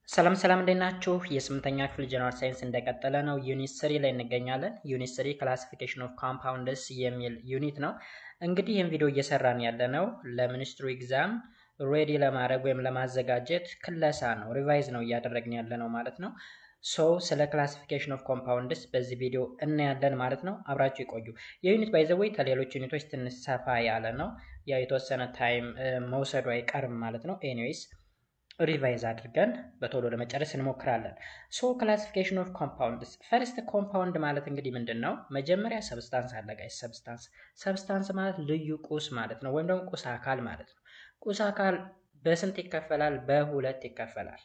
ሰላም ሰላም እንዴት ናችሁ? የስምንተኛ ክፍል ጀነራል ሳይንስ እንደቀጠለ ነው። ዩኒት 3 ላይ እንገኛለን። ዩኒት 3 ክላሲፊኬሽን ኦፍ ኮምፓውንድስ የሚል ዩኒት ነው። እንግዲህ ይህን ቪዲዮ እየሰራን ያለነው ለሚኒስትሪ ኤግዛም ሬዲ ለማድረግ ወይም ለማዘጋጀት ክለሳ ነው፣ ሪቫይዝ ነው እያደረግን ያለነው ማለት ነው። ሶ ስለ ክላሲፊኬሽን ኦፍ ኮምፓውንድስ በዚህ ቪዲዮ እናያለን ማለት ነው። አብራችሁ ይቆዩ። የዩኒት ባይ ዘ ዌይ ከሌሎች ዩኒቶች ትንሽ ሰፋ ያለ ነው። ያው የተወሰነ ታይም መውሰዱ አይቀርም ማለት ነው። ኤኒዌይስ ሪቫይዝ አድርገን በቶሎ ለመጨረስ እንሞክራለን። ሶ ክላሲፊኬሽን ኦፍ ኮምፓውንድስ ፈርስት ኮምፓውንድ ማለት እንግዲህ ምንድነው? መጀመሪያ ሰብስታንስ አለ ጋይስ። ሰብስታንስ ማለት ልዩ ቁስ ማለት ነው፣ ወይም ደግሞ ቁስ አካል ማለት ነው። ቁስ አካል በስንት ይከፈላል? በሁለት ይከፈላል።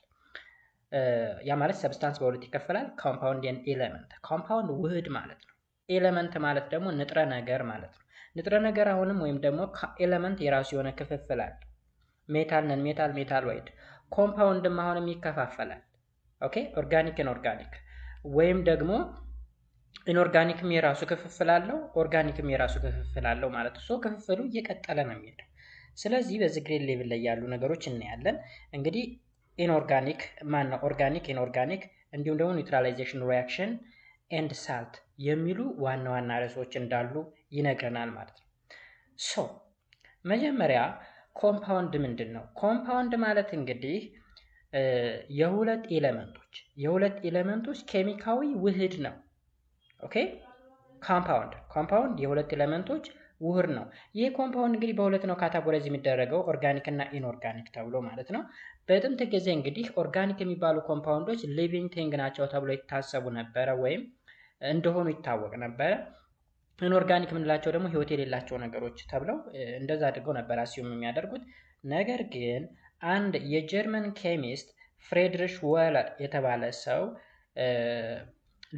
ያ ማለት ሰብስታንስ በሁለት ይከፈላል። ኮምፓውንድ ኤንድ ኤሌመንት። ኮምፓውንድ ውህድ ማለት ነው። ኤሌመንት ማለት ደግሞ ንጥረ ነገር ማለት ነው። ንጥረ ነገር አሁንም ወይም ደግሞ ኤሌመንት የራሱ የሆነ ክፍፍል አለ። ሜታል፣ ነን ሜታል፣ ሜታሎይድ። ኮምፓውንድም አሁንም ይከፋፈላል። ኦኬ፣ ኦርጋኒክ ኢንኦርጋኒክ፣ ወይም ደግሞ ኢንኦርጋኒክም የራሱ ክፍፍል አለው፣ ኦርጋኒክም የራሱ ክፍፍል አለው ማለት ነው። ሶ ክፍፍሉ እየቀጠለ ነው የሚሄደው። ስለዚህ በዚህ ግሬድ ሌቭል ላይ ያሉ ነገሮች እናያለን። እንግዲህ ኢንኦርጋኒክ ማነው፣ ኦርጋኒክ፣ ኢንኦርጋኒክ እንዲሁም ደግሞ ኒውትራላይዜሽን ሪያክሽን ኤንድ ሳልት የሚሉ ዋና ዋና ርዕሶች እንዳሉ ይነግረናል ማለት ነው። ሶ መጀመሪያ ኮምፓውንድ ምንድን ነው? ኮምፓውንድ ማለት እንግዲህ የሁለት ኤሌመንቶች ኬሚካዊ ውህድ ነው። ኦኬ፣ ኮምፓውንድ የሁለት ኤሌመንቶች ውህድ ነው። ይህ ኮምፓውንድ እንግዲህ በሁለት ነው ካታጎራይዝ የሚደረገው፣ ኦርጋኒክ እና ኢንኦርጋኒክ ተብሎ ማለት ነው። በጥንት ጊዜ እንግዲህ ኦርጋኒክ የሚባሉ ኮምፓውንዶች ሊቪንግ ቲንግ ናቸው ተብሎ ይታሰቡ ነበረ ወይም እንደሆኑ ይታወቅ ነበረ። ኢንኦርጋኒክ የምንላቸው ደግሞ ህይወት የሌላቸው ነገሮች ተብለው እንደዛ አድርገው ነበር አስዩም የሚያደርጉት። ነገር ግን አንድ የጀርመን ኬሚስት ፍሬድሪሽ ወለር የተባለ ሰው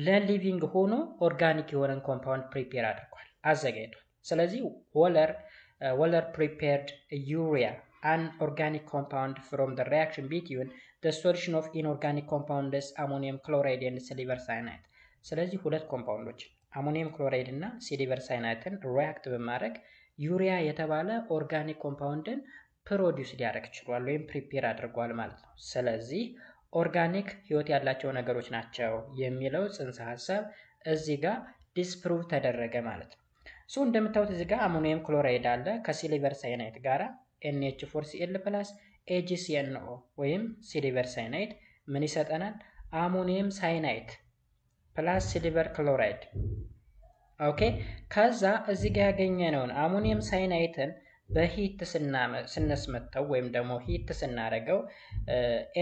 ለሊቪንግ ሆኖ ኦርጋኒክ የሆነን ኮምፓውንድ ፕሪፔር አድርጓል፣ አዘጋጅቷል። ስለዚህ ወለር ፕሪፔርድ ዩሪያ አን ኦርጋኒክ ኮምፓውንድ ፍሮም the reaction between the solution of inorganic compounds ammonium chloride and silver cyanide። ስለዚህ ሁለት ኮምፓውንዶች አሞኒየም ክሎራይድ እና ሲልቨር ሳይናይድን ሪያክት በማድረግ ዩሪያ የተባለ ኦርጋኒክ ኮምፓውንድን ፕሮዲውስ ሊያደርግ ችሏል ወይም ፕሪፔር አድርጓል ማለት ነው። ስለዚህ ኦርጋኒክ ህይወት ያላቸው ነገሮች ናቸው የሚለው ጽንሰ ሀሳብ እዚህ ጋር ዲስፕሩቭ ተደረገ ማለት ነው። ሶ እንደምታዩት እዚህ ጋር አሞኒየም ክሎራይድ አለ ከሲልቨር ሳይናይድ ጋራ NH4Cl+ AgCNO ወይም ሲልቨር ሳይናይድ ምን ይሰጠናል? አሞኒየም ሳይናይድ ፕላስ ሲልቨር ክሎራይድ። ኦኬ፣ ከዛ እዚህ ጋር ያገኘነውን አሞኒየም ሳይናይድን በሂት ስናስመታው ወይም ደግሞ ሂት ስናደርገው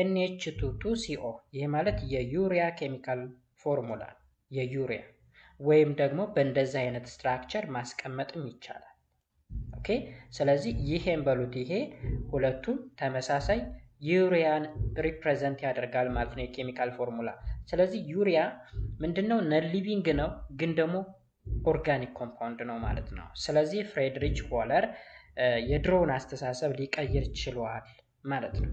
NH2CO፣ ይሄ ማለት የዩሪያ ኬሚካል ፎርሙላ የዩሪያ ወይም ደግሞ በእንደዚህ አይነት ስትራክቸር ማስቀመጥም ይቻላል። ኦኬ፣ ስለዚህ ይሄን በሉት፣ ይሄ ሁለቱም ተመሳሳይ ዩሪያን ሪፕሬዘንት ያደርጋል ማለት ነው የኬሚካል ፎርሙላ። ስለዚህ ዩሪያ ምንድነው? ነን ሊቪንግ ነው ግን ደግሞ ኦርጋኒክ ኮምፓውንድ ነው ማለት ነው። ስለዚህ ፍሬድሪች ወለር የድሮውን አስተሳሰብ ሊቀይር ችሏል ማለት ነው።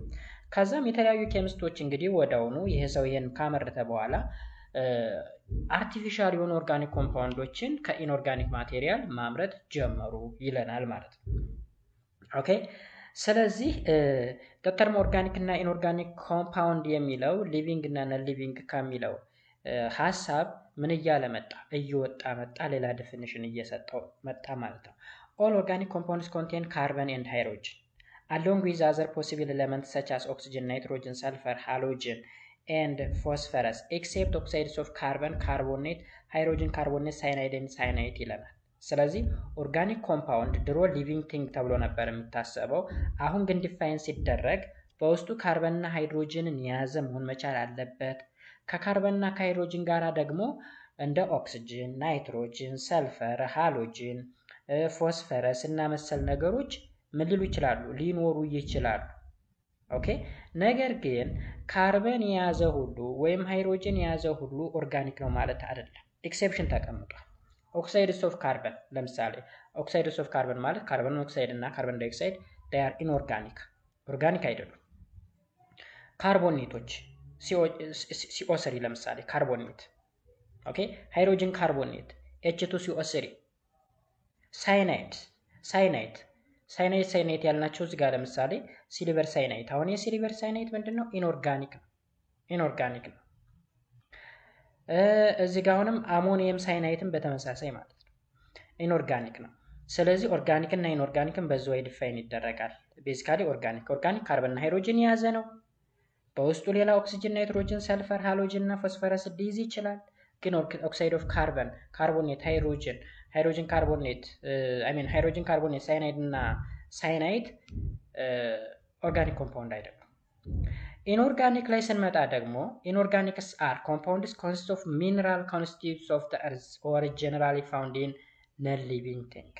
ከዛም የተለያዩ ኬሚስቶች እንግዲህ ወዳውኑ ይሄ ሰው ይሄን ካመረተ በኋላ አርቲፊሻል የሆኑ ኦርጋኒክ ኮምፓውንዶችን ከኢንኦርጋኒክ ማቴሪያል ማምረት ጀመሩ ይለናል ማለት ነው። ኦኬ፣ ስለዚህ ተርም ኦርጋኒክ እና ኢንኦርጋኒክ ኮምፓውንድ የሚለው ሊቪንግ እና ነን ሊቪንግ ከሚለው ሀሳብ ምን እያለ መጣ? እየወጣ መጣ። ሌላ ዴፊኒሽን እየሰጠው መጣ ማለት ነው። ኦል ኦርጋኒክ ኮምፓውንድስ ኮንቴን ካርበን ኤንድ ሃይድሮጅን along with other possible elements such as oxygen, nitrogen, sulfur, halogen and phosphorus except oxides of carbon, carbonate, hydrogen carbonate, cyanide and cyanide ይለናል። ስለዚህ ኦርጋኒክ ኮምፓውንድ ድሮ ሊቪንግ ቲንግ ተብሎ ነበር የሚታሰበው። አሁን ግን ዲፋይን ሲደረግ በውስጡ ካርበንና ሃይድሮጅንን የያዘ መሆን መቻል አለበት። ከካርበንና ከሃይድሮጅን ጋራ ደግሞ እንደ ኦክሲጅን፣ ናይትሮጅን፣ ሰልፈር፣ ሃሎጅን፣ ፎስፈረስ እና መሰል ነገሮች ምን ሊሉ ይችላሉ? ሊኖሩ ይችላሉ። ኦኬ፣ ነገር ግን ካርበን የያዘ ሁሉ ወይም ሃይድሮጅን የያዘ ሁሉ ኦርጋኒክ ነው ማለት አይደለም። ኤክሴፕሽን ተቀምጧል። ኦክሳይድስ ኦፍ ካርበን፣ ለምሳሌ ኦክሳይድስ ኦፍ ካርበን ማለት ካርበን ኦክሳይድ እና ካርበን ዳይኦክሳይድ they are inorganic፣ ኦርጋኒክ አይደሉም። ካርቦኔቶች CO3 ለምሳሌ ካርቦኔት። ኦኬ፣ ሃይድሮጅን ካርቦኔት H2CO3። ሳይናይድ ያልናቸው እዚህ ጋር ለምሳሌ ሲልቨር ሳይናይድ። አሁን የሲልቨር ሳይናይድ ምንድነው? ኢንኦርጋኒክ ነው። ኢንኦርጋኒክ ነው። እዚህ ጋር አሁንም አሞኒየም ሳይናይድን በተመሳሳይ ማለት ነው ኢንኦርጋኒክ ነው። ስለዚህ ኦርጋኒክ እና ኢንኦርጋኒክን በዚህ ወይ ዲፋይን ይደረጋል። ቤዚካሊ ኦርጋኒክ ካርበን እና ሃይድሮጅን የያዘ ነው። በውስጡ ሌላ ኦክሲጅን፣ ናይትሮጅን፣ ሰልፈር፣ ሃሎጅን እና ፎስፈረስ ሊይዝ ይችላል። ግን ኦክሳይድ ኦፍ ካርበን፣ ካርቦኔት፣ ሃይድሮጅን ካርቦኔት ሃይድሮጅን ካርቦኔት፣ ሳይናይድ እና ሳይናይድ ኦርጋኒክ ኮምፓውንድ አይደለም። ኢንኦርጋኒክ ላይ ስንመጣ ደግሞ ኢንኦርጋኒክስ አር ኮምፓውንድስ ኮንሲስት ኦፍ ሚነራል ኮንስቲትዩትስ ኦፍ ዘ እርዝ ኦር ጀነራሊ ፋውንድ ኢን ነን ሊቪንግ ቲንግ።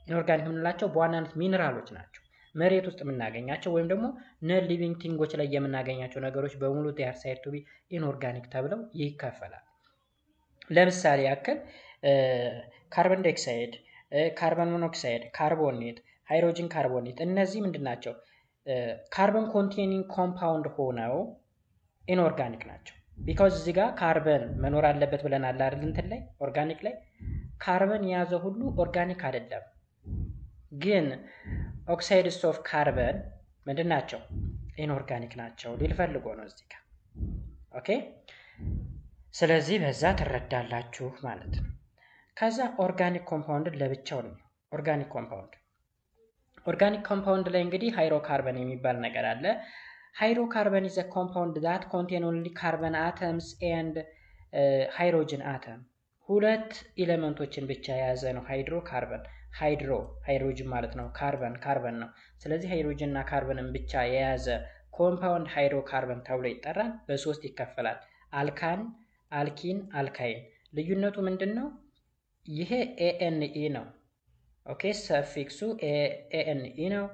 ኢንኦርጋኒክ የምንላቸው በዋናነት ሚነራሎች ናቸው፣ መሬት ውስጥ የምናገኛቸው ወይም ደግሞ ነን ሊቪንግ ቲንጎች ላይ የምናገኛቸው ነገሮች በሙሉ ዴር ሳይድ ቱ ቢ ኢንኦርጋኒክ ተብለው ይከፈላል። ለምሳሌ ያክል ካርቦን ዳይኦክሳይድ፣ ካርቦን ሞኖክሳይድ፣ ካርቦኔት፣ ሃይድሮጅን ካርቦኔት እነዚህ ምንድናቸው? ካርቦን ኮንቴኒንግ ኮምፓውንድ ሆነው ኢንኦርጋኒክ ናቸው። ቢካዝ እዚህ ጋር ካርበን መኖር አለበት ብለናል አይደል? እንትን ላይ ኦርጋኒክ ላይ ካርበን የያዘ ሁሉ ኦርጋኒክ አይደለም። ግን ኦክሳይድስ ኦፍ ካርበን ምንድን ናቸው? ኢንኦርጋኒክ ናቸው ሊል ፈልጎ ነው እዚህ ጋር። ኦኬ፣ ስለዚህ በዛ ትረዳላችሁ ማለት ነው። ከዛ ኦርጋኒክ ኮምፓውንድ ለብቻው ነው። ኦርጋኒክ ኮምፓውንድ ላይ እንግዲህ ሃይድሮካርበን የሚባል ነገር አለ። ሃይድሮካርበን is a compound that contain only carbon atoms and hydrogen atom። ሁለት ኤሌመንቶችን ብቻ የያዘ ነው ሃይድሮካርበን። ሃይድሮጅን ማለት ነው፣ ካርበን ነው። ስለዚህ ሃይድሮጅን እና ካርበንን ብቻ የያዘ ኮምፓውንድ ሃይድሮካርበን ተብሎ ይጠራል። በሶስት ይከፈላል፣ አልካን፣ አልኪን፣ አልካይን። ልዩነቱ ምንድነው? ይሄ ኤኤንኢ ነው። ኦኬ፣ ሰፊክሱ ኤኤንኢ ነው።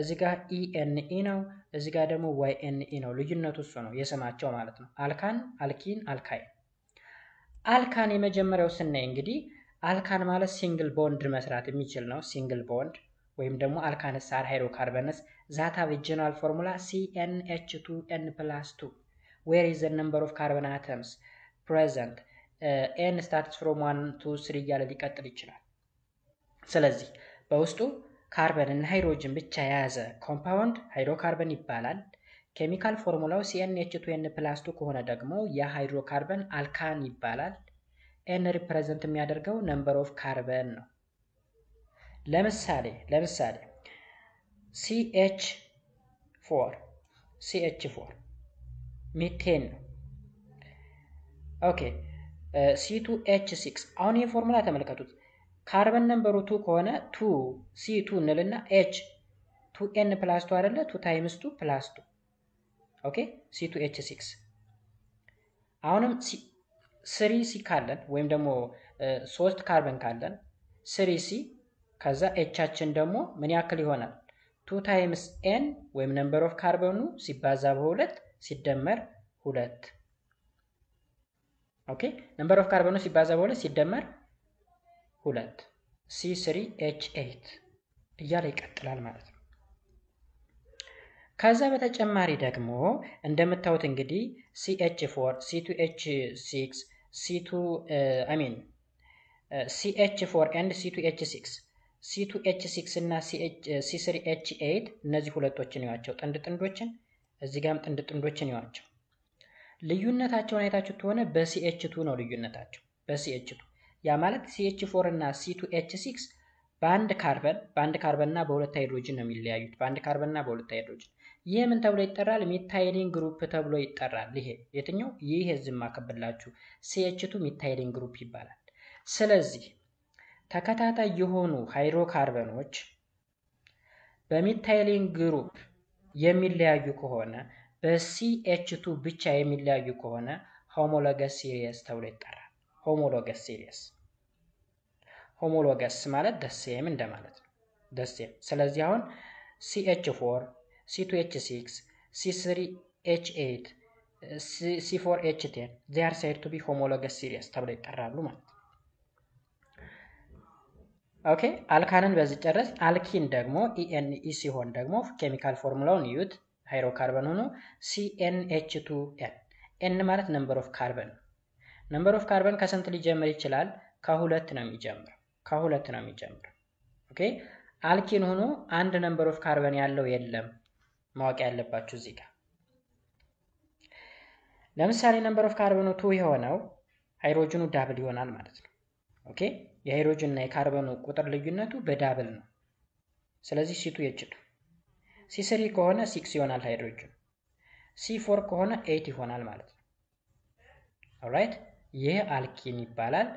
እዚህ ጋር ኢኤንኢ ነው። እዚህ ጋር ደግሞ ዋይኤንኢ ነው። ልዩነቱ እሱ ነው፣ የስማቸው ማለት ነው። አልካን፣ አልኪን፣ አልካይን። አልካን የመጀመሪያው ስናይ እንግዲህ አልካን ማለት ሲንግል ቦንድ መስራት የሚችል ነው። ሲንግል ቦንድ ወይም ደግሞ አልካንስ አር ሃይድሮካርበንስ ዛት ሃቭ ጀነራል ፎርሙላ CnH2n+2 where is the number of carbon atoms present n starts from 1 to 3 እያለ ሊቀጥል ይችላል። ስለዚህ በውስጡ ካርበን እና ሃይድሮጅን ብቻ የያዘ ኮምፓውንድ ሃይድሮካርበን ይባላል። ኬሚካል ፎርሙላው CnH2n+2 ከሆነ ደግሞ የሃይድሮካርበን አልካን ይባላል። ኤን ሪፕሬዘንት የሚያደርገው ነምበር ኦፍ ካርበን ነው። ለምሳሌ CH4 ሚቴን ነው። ኦኬ፣ C2H6 አሁን ይሄ ፎርሙላ ተመልከቱት። ካርበን ነምበሩ 2 ከሆነ 2 C2 እንልና H 2n+2 አይደለ? 2 ታይምስ 2 + 2 ኦኬ፣ C2H6 አሁንም 3C ካለን ወይም ደግሞ 3 ካርበን ካለን 3C ከዛ ኤቻችን ደግሞ ምን ያክል ይሆናል? 2 ታይምስ n ወይም ነምበር ኦፍ ካርበኑ ሲባዛ በ2 ሲደመር 2። ኦኬ፣ ነምበር ኦፍ ካርበኑ ሲባዛ በ2 ሲደመር 2 C3H8 እያለ ይቀጥላል ማለት ነው። ከዛ በተጨማሪ ደግሞ እንደምታዩት እንግዲህ CH4 C2H6 CH4 and C2H6 እና C3H8 እነዚህ ሁለቶችን ይዋቸው፣ ጥንዶችን እዚህ ጋርም ጥንዶችን ይዋቸው። ልዩነታቸውን አይታችሁ ከሆነ በCH2 ነው ልዩነታቸው፣ በCH2 ያ ማለት CH4 እና C2H6 በአንድ ካርበን እና በሁለት ሃይድሮጅን ነው የሚለያዩት። በአንድ ካርበን እና በሁለት ሃይድሮጅን። ይሄ ምን ተብሎ ይጠራል? ሚታይሊን ግሩፕ ተብሎ ይጠራል። ይሄ የትኛው? ይሄ ዝም አከብላችሁ CH2 ሚታይሊን ግሩፕ ይባላል። ስለዚህ ተከታታይ የሆኑ ሃይድሮካርበኖች በሚታይሊን ግሩፕ የሚለያዩ ከሆነ በCH2 ብቻ የሚለያዩ ከሆነ ሆሞሎገስ ሲሪየስ ተብሎ ይጠራል። ሆሞሎገስ ማለት ደሴም እንደማለት ነው። ደሴም። ስለዚህ አሁን CH4 C2H6 C3H8 C4H10 they are said to be homologous series ተብለው ይጠራሉ ማለት ነው። ኦኬ፣ አልካንን በዚህ ጨረስ። አልኪን ደግሞ ENE ሲሆን ደግሞ ኬሚካል ፎርሙላውን ይዩት። ሃይድሮካርበን ሆኖ CnH2n n ማለት ነምበር ኦፍ ካርበን። ነምበር ኦፍ ካርበን ከስንት ሊጀምር ይችላል? ከሁለት ነው የሚጀምረው። ኦኬ፣ አልኪን ሆኖ አንድ ነምበር ኦፍ ካርበን ያለው የለም፣ ማወቅ ያለባችሁ እዚህ ጋር። ለምሳሌ ነምበር ኦፍ ካርበኑ 2 የሆነው ሃይድሮጅኑ ዳብል ይሆናል ማለት ነው። ኦኬ የሃይድሮጅን እና የካርበኑ ቁጥር ልዩነቱ በዳብል ነው። ስለዚህ C2H2 C3 ከሆነ 6 ይሆናል ሃይድሮጅን C4 ከሆነ 8 ይሆናል ማለት ነው። ኦልራይት ይህ አልኪን ይባላል።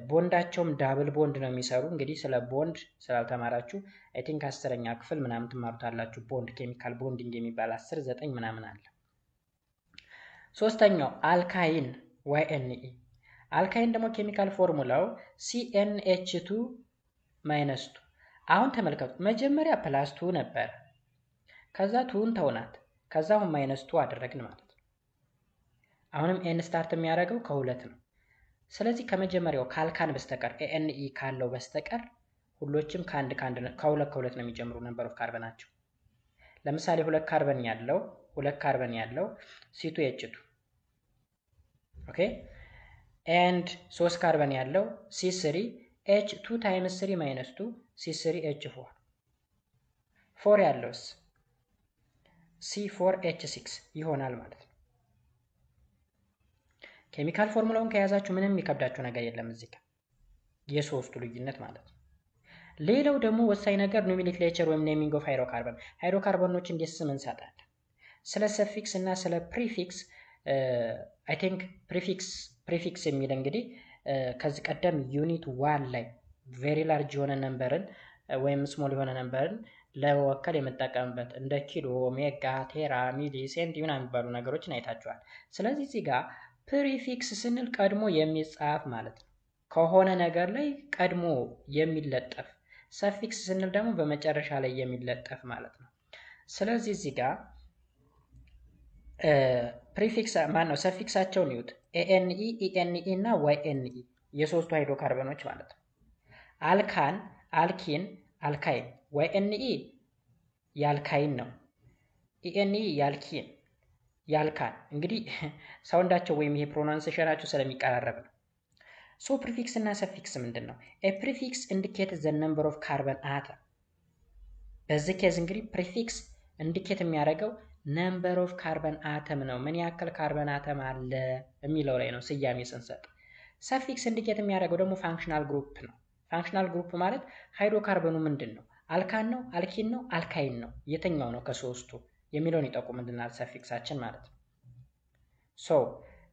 ቦንዳቸውም ዳብል ቦንድ ነው የሚሰሩ። እንግዲህ ስለ ቦንድ ስላልተማራችሁ አይ ቲንክ 10ኛ ክፍል ምናምን ትማሩታላችሁ። ቦንድ ኬሚካል ቦንዲንግ የሚባል 10 9 ምናምን አለ። ሶስተኛው አልካይን YNE አልካይን ደግሞ ኬሚካል ፎርሙላው CnH2 -2። አሁን ተመልከቱ መጀመሪያ +2 ነበር። ከዛ 2ን ተውናት። ከዛ አሁን -2 አደረግን ማለት ነው። አሁንም n ስታርት የሚያደርገው ከ2 ነው። ስለዚህ ከመጀመሪያው ካልካን በስተቀር ANE ካለው በስተቀር ሁሎችም ከሁለት ነው የሚጀምሩ ነምበር ኦፍ ካርበናቸው። ለምሳሌ 2 ካርበን ያለው C2H2 ኦኬ and 3 ካርበን ያለው C3H2 times 3 minus 2 C3H4 4 ያለውስ C4H6 ይሆናል ማለት ነው። ኬሚካል ፎርሙላውን ከያዛችሁ ምንም የሚከብዳችሁ ነገር የለም እዚህ ጋር የሶስቱ ልዩነት ማለት ነው። ሌላው ደግሞ ወሳኝ ነገር ኖሜንክሌቸር ወይም ኔሚንግ ኦፍ ሃይድሮካርበን ሃይድሮካርበኖች እንዴት ስም እንሰጣለን። ስለ ሰፊክስ እና ስለ ፕሪፊክስ አይ ቲንክ ፕሪፊክስ የሚል እንግዲህ ከዚህ ቀደም ዩኒት 1 ላይ ቬሪ ላርጅ የሆነ ነምበርን ወይም ስሞል የሆነ ነምበርን ለመወከል የምጠቀምበት እንደ ኪሎ፣ ሜጋ፣ ቴራ፣ ሚሊ፣ ሴንቲ ምናምን የሚባሉ ነገሮችን አይታችኋል። ስለዚህ እዚህ ጋር ፕሪፊክስ ስንል ቀድሞ የሚጻፍ ማለት ነው፣ ከሆነ ነገር ላይ ቀድሞ የሚለጠፍ። ሰፊክስ ስንል ደግሞ በመጨረሻ ላይ የሚለጠፍ ማለት ነው። ስለዚህ እዚህ ጋር ፕሪፊክስ ማን ነው? ሰፊክሳቸውን ይዩት። ANE፣ ENE እና YNE የሶስቱ ሃይድሮካርበኖች ማለት ነው። አልካን፣ አልኪን፣ አልካይን። YNE ያልካይን ነው። ENE ያልኪን፣ ያልካን። እንግዲህ ሳውንዳቸው ወይም ይሄ ፕሮናንሴሽናቸው ስለሚቀራረብ ነው። ሶ ፕሪፊክስ እና ሰፊክስ ምንድን ነው? ኤ ፕሪፊክስ ኢንዲኬት ዘ ነምበር ኦፍ ካርበን አተም። በዚህ ኬዝ እንግዲህ ፕሪፊክስ ኢንዲኬት የሚያደርገው ነምበር ኦፍ ካርበን አተም ነው። ምን ያክል ካርበን አተም አለ የሚለው ላይ ነው ስያሜ ስንሰጥ። ሰፊክስ ኢንዲኬት የሚያደርገው ደግሞ ፋንክሽናል ግሩፕ ነው። ፋንክሽናል ግሩፕ ማለት ሃይድሮካርበኑ ምንድን ነው? አልካን ነው? አልኪን ነው? አልካይን ነው? የትኛው ነው ከሶስቱ የሚለውን ይጠቁምልናል ሰፊክሳችን ማለት ነው። ሶ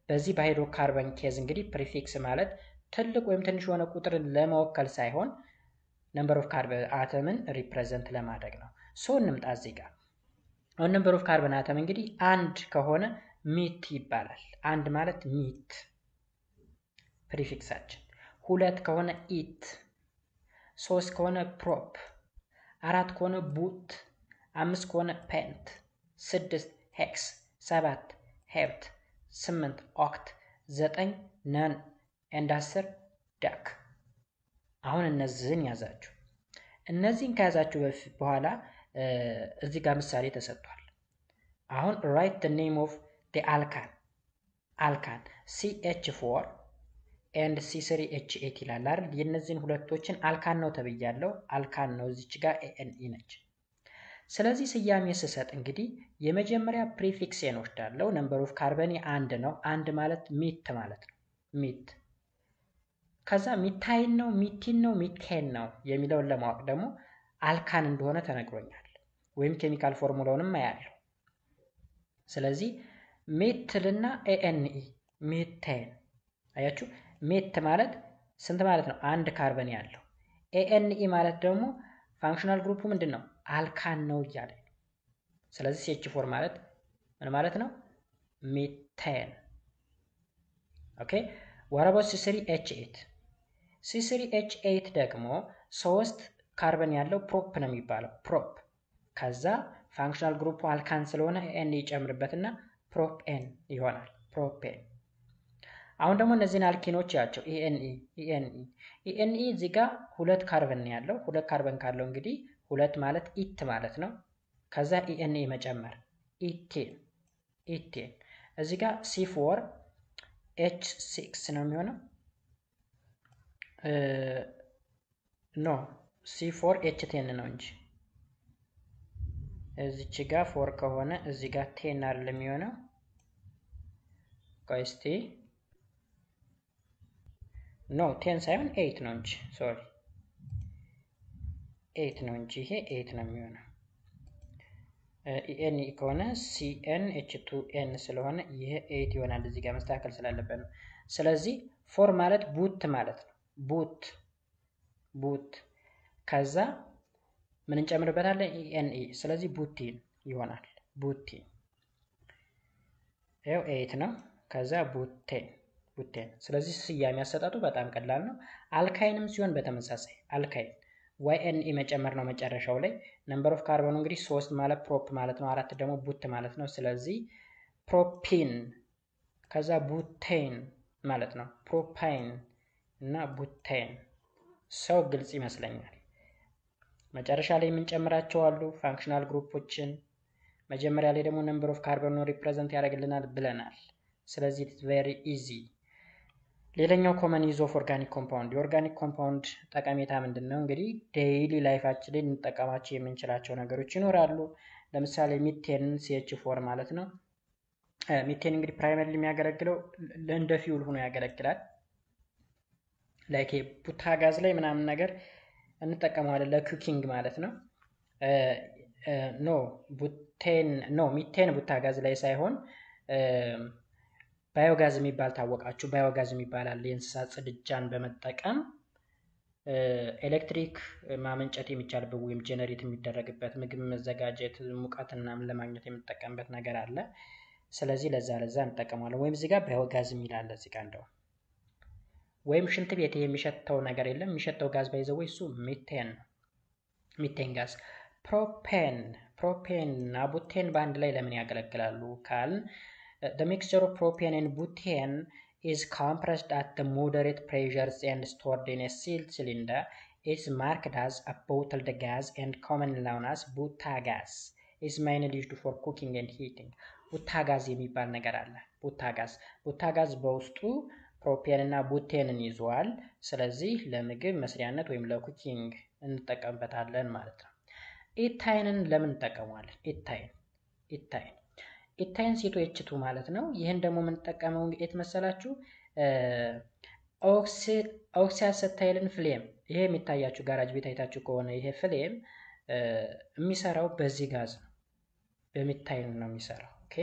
በዚህ በሃይድሮካርበን ኬዝ እንግዲህ ፕሪፊክስ ማለት ትልቅ ወይም ትንሽ የሆነ ቁጥርን ለመወከል ሳይሆን ነምበር ኦፍ ካርበን አተምን ሪፕሬዘንት ለማድረግ ነው። ሶ እንምጣ እዚህ ጋር። አሁን ነምበር ኦፍ ካርበን አተም እንግዲህ አንድ ከሆነ ሚት ይባላል። አንድ ማለት ሚት ፕሪፊክሳችን። 2 ከሆነ ኢት፣ 3 ከሆነ ፕሮፕ፣ 4 ከሆነ ቡት፣ 5 ከሆነ ፔንት፣ 6 ሄክስ፣ 7 ሄፕት፣ 8 ኦክት፣ 9 ነን ኤንድ 10 ዳክ። አሁን እነዚህን ያዛችሁ። እነዚህን ከያዛችሁ በኋላ እዚህ ጋር ምሳሌ ተሰጥቷል። አሁን ራይት the name of the alkan CH4 and C3H8 ይላል አይደል? የነዚህን ሁለቶችን አልካን ነው ተብያለሁ። አልካን ነው እዚች ጋር ANE ነች። ስለዚህ ስያሜ ስሰጥ እንግዲህ የመጀመሪያ ፕሪፊክሴን ወስዳለሁ። ነምበር ኦፍ ካርበን አንድ ነው። አንድ ማለት ሚት ማለት ነው። ሚት። ከዛ ሚታይን ነው፣ ሚቲን ነው፣ ሚቴን ነው የሚለውን ለማወቅ ደግሞ አልካን እንደሆነ ተነግሮኛል። ወይም ኬሚካል ፎርሙላውንም አያለሁ። ስለዚህ ሜትልና ANE ሜቴን አያችሁ። ሜት ማለት ስንት ማለት ነው? አንድ ካርበን ያለው። ANE ማለት ደግሞ ፋንክሽናል ግሩፑ ምንድን ነው? አልካን ነው እያለ። ስለዚህ CH4 ማለት ምን ማለት ነው? ሜቴን። ኦኬ ወራቦት C3H8 C3H8 ደግሞ 3 ካርበን ያለው ፕሮፕ ነው የሚባለው። ፕሮፕ ከዛ ፋንክሽናል ግሩፑ አልካን ስለሆነ ኤን ይጨምርበትና ፕሮፔን ይሆናል። ፕሮፔን። አሁን ደግሞ እነዚህን አልኪኖች ያቸው ENE እዚህ ጋር 2 ካርበን ያለው። 2 ካርበን ካለው እንግዲህ 2 ማለት ኢት ማለት ነው። ከዛ ENE መጨመር ኢቴን። እዚህ ጋር C4H6 ነው የሚሆነው። ኖ C4H10 ነው እንጂ እዚች ጋር 4 ከሆነ እዚህ ጋር 10 አይደለም የሚሆነው። ቆይ እስቲ ኖ 10 ሳይሆን 8 ነው እንጂ ሶሪ 8 ነው እንጂ ይሄ 8 ነው የሚሆነው። ኤን ከሆነ ሲኤን ኤች2ኤን ስለሆነ ይሄ 8 ይሆናል። እዚህ ጋር መስተካከል ስላለበት ነው። ስለዚህ ፎር ማለት ቡት ማለት ነው። ቡት ከዛ ምን እንጨምርበታለን? ኢኤንኢ። ስለዚህ ቡቲን ይሆናል። ቡቲን ይሄው 8 ነው። ከዛ ቡቴን። ስለዚህ ስያሜ ያሰጣጡ በጣም ቀላል ነው። አልካይንም ሲሆን በተመሳሳይ አልካይን ዋይኤንኢ መጨመር ነው መጨረሻው ላይ። ነምበር ኦፍ ካርቦኑ እንግዲህ 3 ማለት ፕሮፕ ማለት ነው። 4 ደግሞ ቡት ማለት ነው። ስለዚህ ፕሮፒን ከዛ ቡቴን ማለት ነው። ፕሮፓይን እና ቡቴን። ሰው ግልጽ ይመስለኛል። መጨረሻ ላይ የምንጨምራቸው አሉ ፋንክሽናል ግሩፖችን። መጀመሪያ ላይ ደግሞ ነምበር ኦፍ ካርቦን ሪፕሬዘንት ያደርግልናል ብለናል። ስለዚህ ኢትስ ቬሪ ኢዚ። ሌላኛው ኮመን ዩዝ ኦፍ ኦርጋኒክ ኮምፓውንድ። የኦርጋኒክ ኮምፓውንድ ጠቀሜታ ምንድነው? እንግዲህ ዴይሊ ላይፋችን ላይ እንጠቀማቸው የምንችላቸው ነገሮች ይኖራሉ። ለምሳሌ ሚቴን CH4 ማለት ነው። ሚቴን እንግዲህ ፕራይመሪሊ የሚያገለግለው እንደ ፊውል ሆኖ ያገለግላል። ላይክ ቡታጋዝ ላይ ምናምን ነገር እንጠቀመዋለን ለኩኪንግ ማለት ነው። ሚቴን ቡታጋዝ ላይ ሳይሆን ባዮጋዝ የሚባል ታወቃችሁ። ባዮጋዝ የሚባል አለ። የእንስሳት ጽድጃን በመጠቀም ኤሌክትሪክ ማመንጨት የሚቻልበት ወይም ጄነሬት የሚደረግበት ምግብ መዘጋጀት ሙቀትና ለማግኘት የምንጠቀምበት ነገር አለ። ስለዚህ ለዛ እንጠቀማለን። ወይም እዚህ ጋር ባዮጋዝ የሚል አለ እዚህ ጋር እንደው ወይም ሽንት ቤት የሚሸተው ነገር የለም። የሚሸተው ጋዝ ባይዘው እሱ ሚቴን ነው። ሚቴን ጋዝ። ፕሮፔን እና ቡቴን በአንድ ላይ ለምን ያገለግላሉ ካልን the mixture of propane and butane is compressed at the moderate pressures and stored in a sealed cylinder. It's marked as a bottled gas and commonly known as butagaz. It's mainly used for cooking and heating. butagaz የሚባል ነገር አለ። ቡታጋዝ በውስጡ ፕሮፔን እና ቡቴንን ይዟል። ስለዚህ ለምግብ መስሪያነት ወይም ለኩኪንግ እንጠቀምበታለን ማለት ነው። ኢታይንን ለምን እንጠቀመዋለን? ኢታይን CH2 ማለት ነው። ይህን ደግሞ የምንጠቀመው የት መሰላችሁ? ኦክሲአሴታይልን ፍሌም። ይሄ የሚታያችሁ ጋራጅ ቤት አይታችሁ ከሆነ ይሄ ፍሌም የሚሰራው በዚህ ጋዝ ነው። በሚታይን ነው የሚሰራው። ኦኬ፣